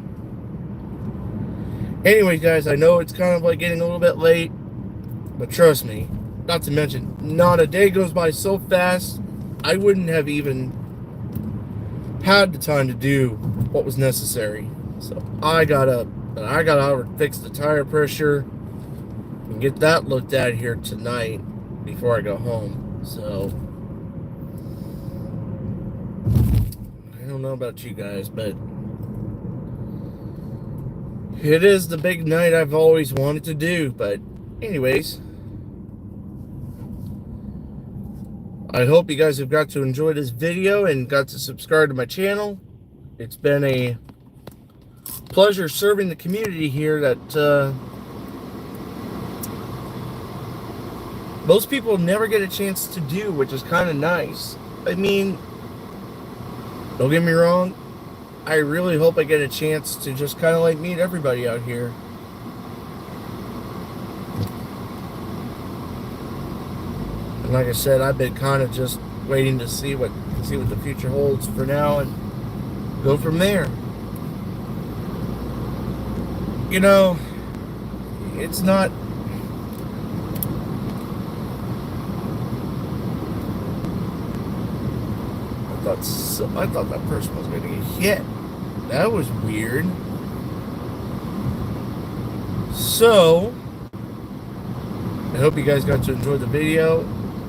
Anyways, guys, I know it's kind of like getting a little bit late, but trust me, not to mention, not a day goes by so fast, I wouldn't have even had the time to do what was necessary. So I gotta fix the tire pressure and get that looked at here tonight before I go home. So I don't know about you guys, but it is the big night I've always wanted to do. But anyways, I hope you guys have got to enjoy this video and got to subscribe to my channel. It's been a pleasure serving the community here that most people never get a chance to do, which is kind of nice. I mean, don't get me wrong, I really hope I get a chance to just kind of like meet everybody out here. And like I said, I've been kind of just waiting to see what the future holds for now and go from there. You know, it's not, I thought that person was going to get hit. That was weird. So, I hope you guys got to enjoy the video,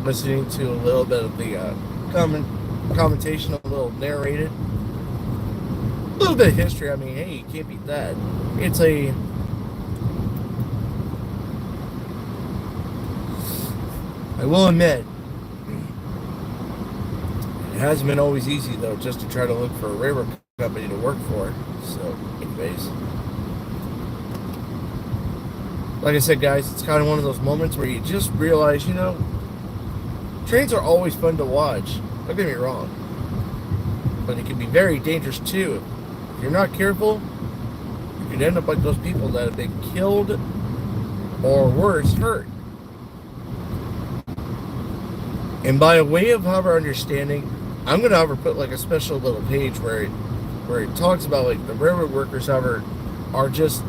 listening to a little bit of the commentation, a little narrated, a little bit of history. I mean, hey, you can't beat that. I will admit, it hasn't been always easy, though, just to try to look for a railroad company to work for. So, anyways, like I said, guys, it's kind of one of those moments where you just realize, trains are always fun to watch. Don't get me wrong, but it can be very dangerous too. If you're not careful, you could end up like those people that have been killed or worse, hurt. And by a way of our understanding, I'm gonna ever put like a special little page where it talks about like the railroad workers, however, are just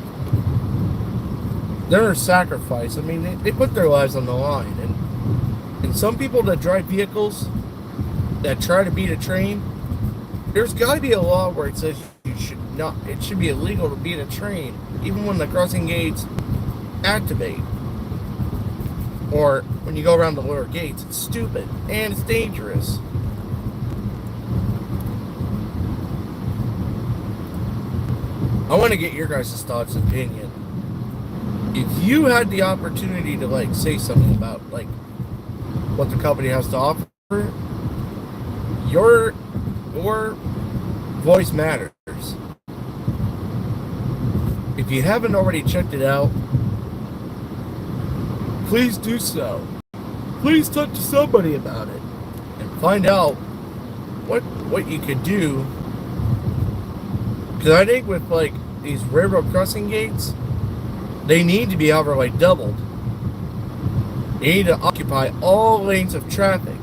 they're a sacrifice. I mean, they put their lives on the line, and some people that drive vehicles that try to beat a train, there's got to be a law where it says you should not. It should be illegal to beat a train, even when the crossing gates activate. Or when you go around the lower gates, it's stupid and it's dangerous. I want to get your guys' thoughts and opinion. If you had the opportunity to like say something about like what the company has to offer, your voice matters. If you haven't already checked it out, please do so. Please talk to somebody about it and find out what you could do. Because I think with like these railroad crossing gates, they need to be over like doubled. They need to occupy all lanes of traffic.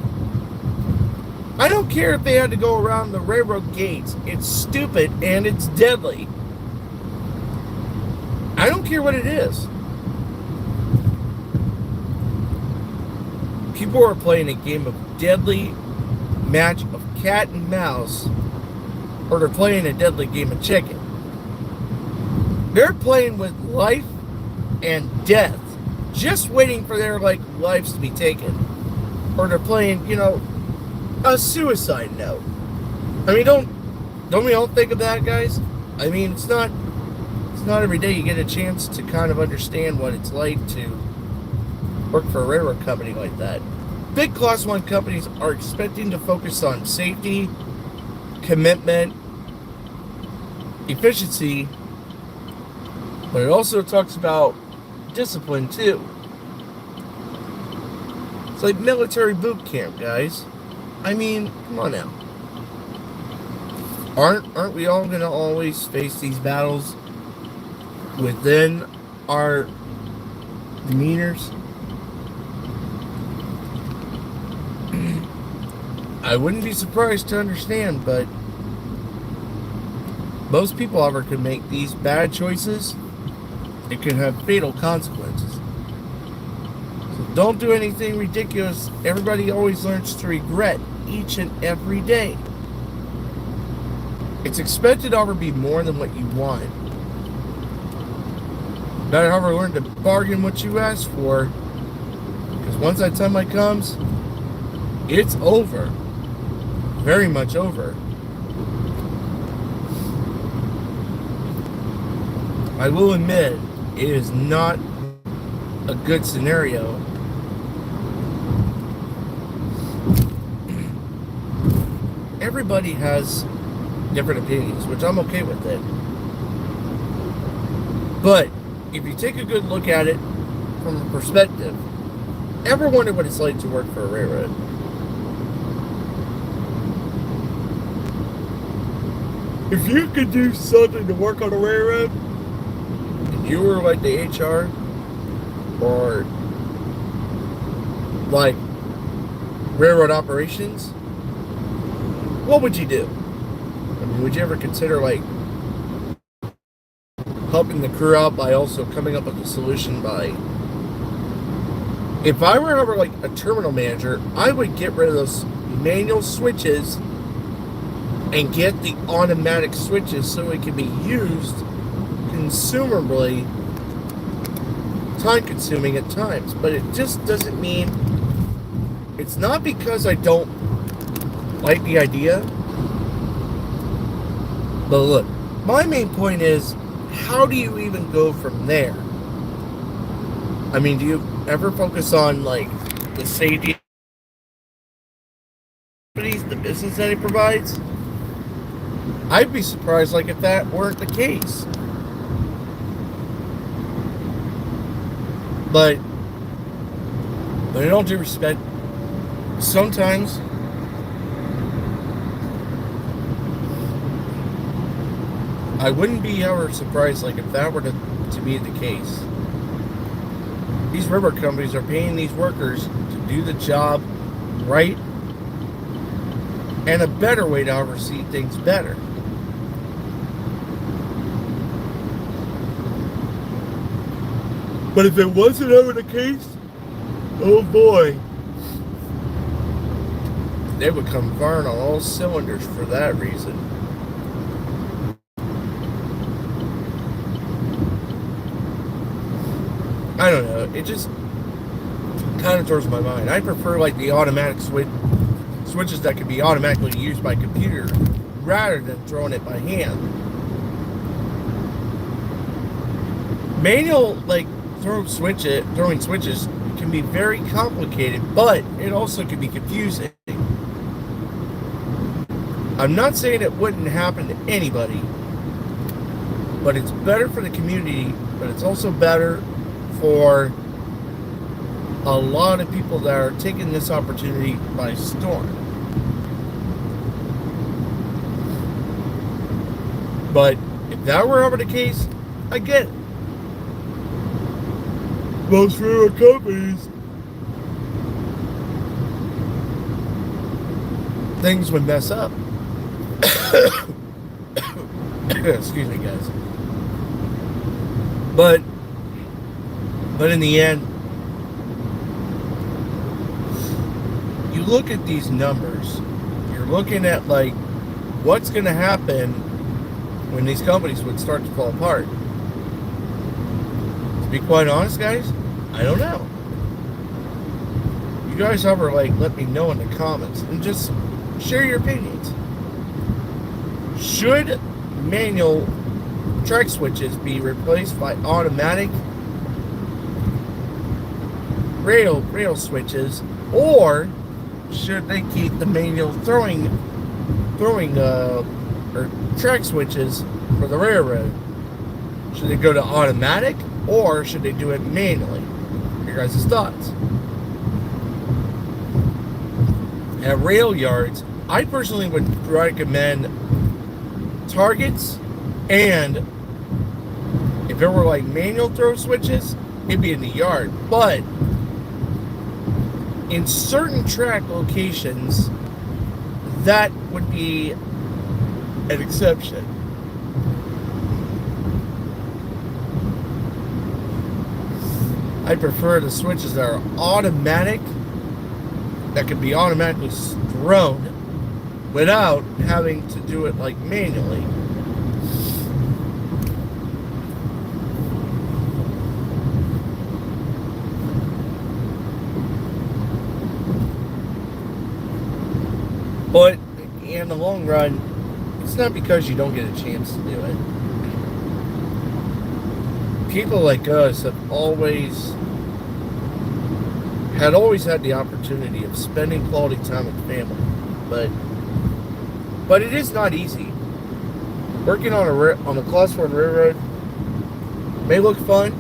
I don't care if they had to go around the railroad gates. It's stupid and it's deadly. I don't care what it is. People are playing a game of deadly match of cat and mouse, or they're playing a deadly game of chicken. They're playing with life and death, just waiting for their like lives to be taken, or they're playing, a suicide note. I mean, don't we all think of that, guys? I mean, it's not every day you get a chance to kind of understand what it's like to work for a railroad company like that. Big Class 1 companies are expecting to focus on safety, commitment, efficiency, but it also talks about discipline too. It's like military boot camp, guys. I mean, come on now. Aren't we all gonna always face these battles within our demeanors? I wouldn't be surprised to understand, but most people ever can make these bad choices. It can have fatal consequences. So don't do anything ridiculous. Everybody always learns to regret each and every day. It's expected to ever be more than what you want. Better ever learn to bargain what you ask for, because once that time comes, it's over. Very much over. I will admit, it is not a good scenario. Everybody has different opinions, which I'm okay with it. But if you take a good look at it from a perspective, ever wonder what it's like to work for a railroad? If you could do something to work on a railroad, and you were like the HR or like railroad operations, what would you do? I mean, would you ever consider like helping the crew out by also coming up with a solution by, if I were ever like a terminal manager, I would get rid of those manual switches and get the automatic switches so it can be used consumably, time consuming at times. But it just doesn't mean, it's not because I don't like the idea. But look, my main point is, how do you even go from there? I mean, do you ever focus on like the safety, the business that it provides? I'd be surprised, like, if that weren't the case. But in all due respect, sometimes I wouldn't be ever surprised, like, if that were to be the case. These river companies are paying these workers to do the job right, and a better way to oversee things better. But if it wasn't ever the case, oh boy, they would come firing on all cylinders for that reason. I don't know, it just kind of throws my mind. I prefer like the automatic switches that can be automatically used by computer rather than throwing it by hand. Manual, like, throwing switches can be very complicated, but it also can be confusing. I'm not saying it wouldn't happen to anybody, but it's better for the community, but it's also better for a lot of people that are taking this opportunity by storm. But if that were ever the case, I get it. Most railroad companies, things would mess up. Excuse me, guys. But in the end, you look at these numbers, you're looking at, like, what's going to happen when these companies would start to fall apart. To be quite honest, guys, I don't know. You guys ever, like, let me know in the comments and just share your opinions. Should manual track switches be replaced by automatic rail switches, or should they keep the manual throwing or track switches for the railroad? Should they go to automatic, or should they do it manually? Your guys' thoughts. At rail yards, I personally would recommend targets, and if it were like manual throw switches, it'd be in the yard. But in certain track locations, that would be an exception. I prefer the switches that are automatic, that can be automatically thrown without having to do it like manually. But in the long run, it's not because you don't get a chance to do it. People like us have always had the opportunity of spending quality time with family, but it is not easy. Working on a Class 1 railroad may look fun,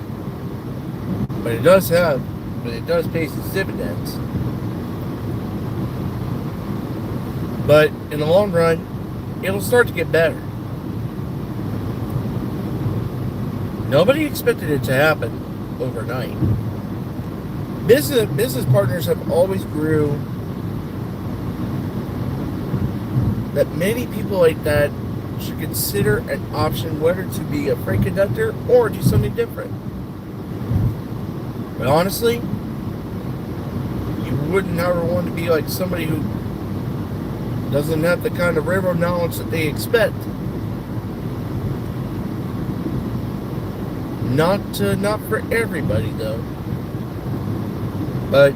but it does pay its dividends. But in the long run, it'll start to get better. Nobody expected it to happen overnight. Business partners have always grew that many people like that should consider an option whether to be a freight conductor or do something different. But honestly, you wouldn't ever want to be like somebody who doesn't have the kind of railroad knowledge that they expect. Not for everybody though. But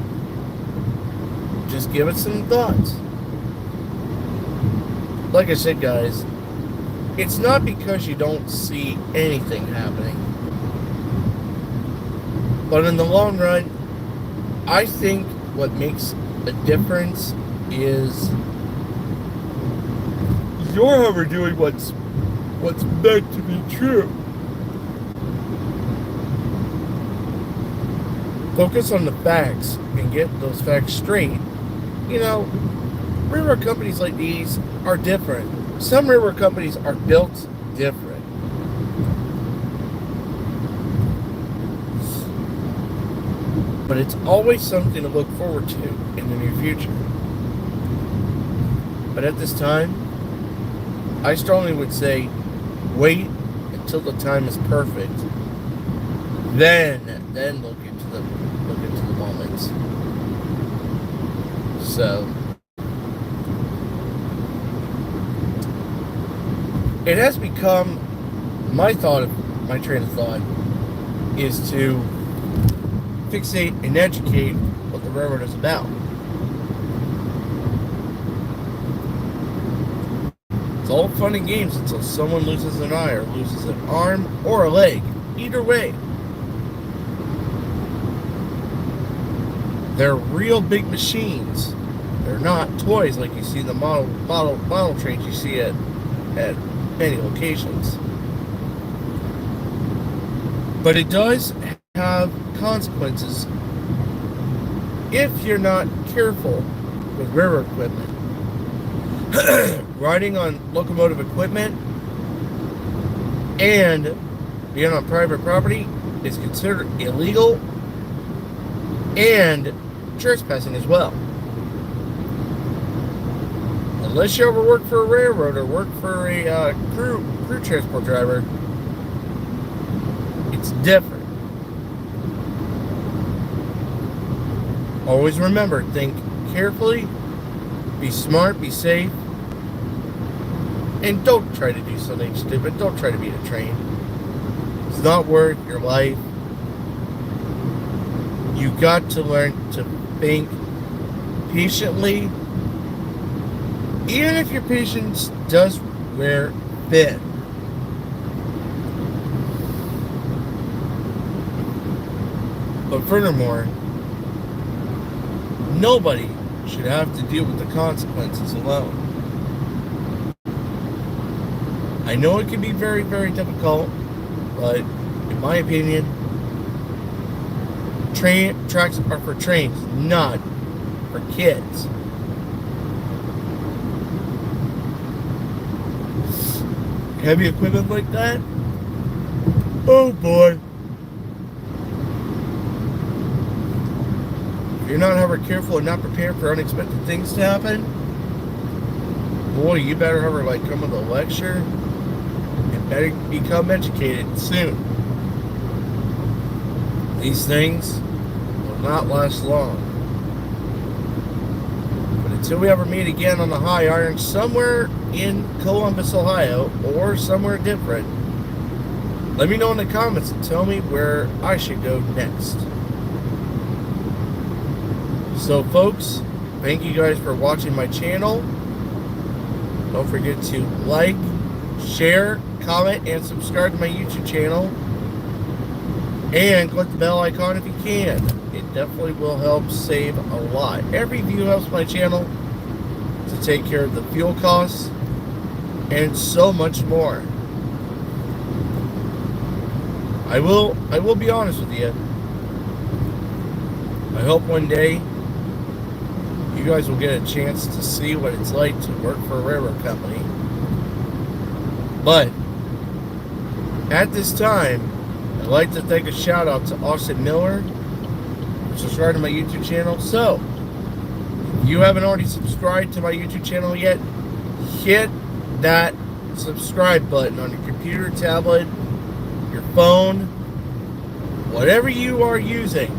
just give it some thoughts. Like I said, guys, it's not because you don't see anything happening. But in the long run, I think what makes a difference is you're ever doing what's meant to be true. Focus on the facts and get those facts straight. You know, railroad companies like these are different. Some railroad companies are built different. But it's always something to look forward to in the near future. But at this time, I strongly would say wait until the time is perfect. Then look into the moments. So it has become my train of thought is to fixate and educate what the railroad is about. It's all fun and games until someone loses an eye or loses an arm or a leg. Either way, they're real big machines. They're not toys like you see in the model trains you see at many locations. But it does have consequences if you're not careful with railroad equipment. Riding on locomotive equipment and being on private property is considered illegal and trespassing as well. Unless you ever work for a railroad or work for a crew transport driver, it's different. Always remember, think carefully, be smart, be safe, and don't try to do something stupid. Don't try to beat a train. It's not worth your life. You got to learn to think patiently, even if your patience does wear thin. But furthermore, nobody should have to deal with the consequences alone. I know it can be very, very difficult, but in my opinion, tracks are for trains, not for kids. Heavy equipment like that? Oh boy. If you're not ever careful and not prepared for unexpected things to happen, boy, you better ever come with a lecture and better become educated soon. These things will not last long. But until we ever meet again on the high iron somewhere in Columbus, Ohio, or somewhere different, let me know in the comments and tell me where I should go next. So folks, thank you guys for watching my channel. Don't forget to like, share, comment, and subscribe to my YouTube channel. And click the bell icon if you can. It definitely will help save a lot. Every view helps my channel to take care of the fuel costs and so much more. I will be honest with you. I hope one day you guys will get a chance to see what it's like to work for a railroad company. But at this time, I'd like to thank a shout out to Austin Miller for subscribing to my YouTube channel. So, if you haven't already subscribed to my YouTube channel yet, hit that subscribe button on your computer, tablet, your phone, whatever you are using.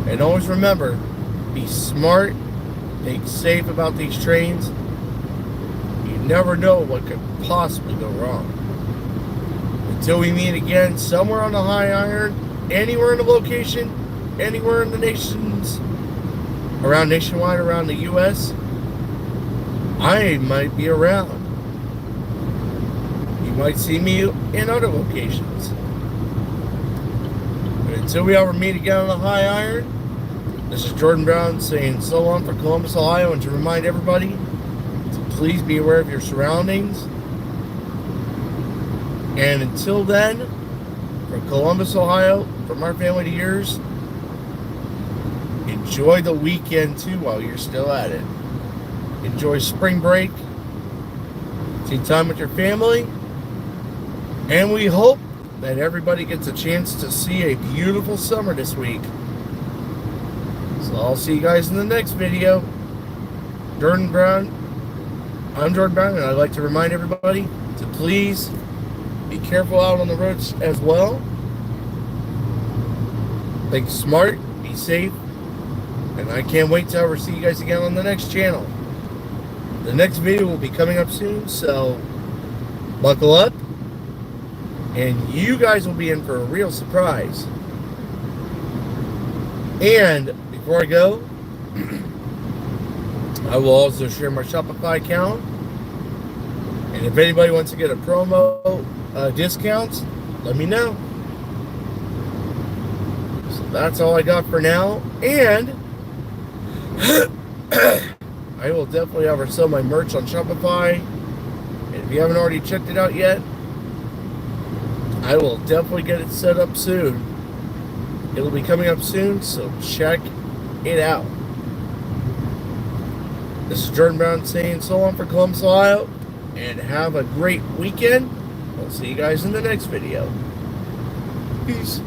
And always remember, be smart, think safe about these trains. You never know what could possibly go wrong. Until we meet again somewhere on the high iron, anywhere in the location, anywhere in the nationwide, around the U.S., I might be around. You might see me in other locations. But until we ever meet again on the high iron, this is Jordan Brown saying so long for Columbus, Ohio, and to remind everybody to please be aware of your surroundings. And until then, from Columbus, Ohio, from our family to yours, enjoy the weekend too while you're still at it. Enjoy spring break. Take time with your family. And we hope that everybody gets a chance to see a beautiful summer this week. So I'll see you guys in the next video. I'm Jordan Brown, and I'd like to remind everybody to please be careful out on the roads as well. Think smart, be safe, and I can't wait to ever see you guys again on the next channel. The next video will be coming up soon, so buckle up, and you guys will be in for a real surprise. And before I go, I will also share my Shopify account, and if anybody wants to get a promo discounts, let me know. So that's all I got for now, and I will definitely ever sell my merch on Shopify, and if you haven't already checked it out yet, I will definitely get it set up soon. It'll be coming up soon, so check it out. This is Jordan Brown saying so long for Columbus, Ohio, and have a great weekend. We'll see you guys in the next video. Peace.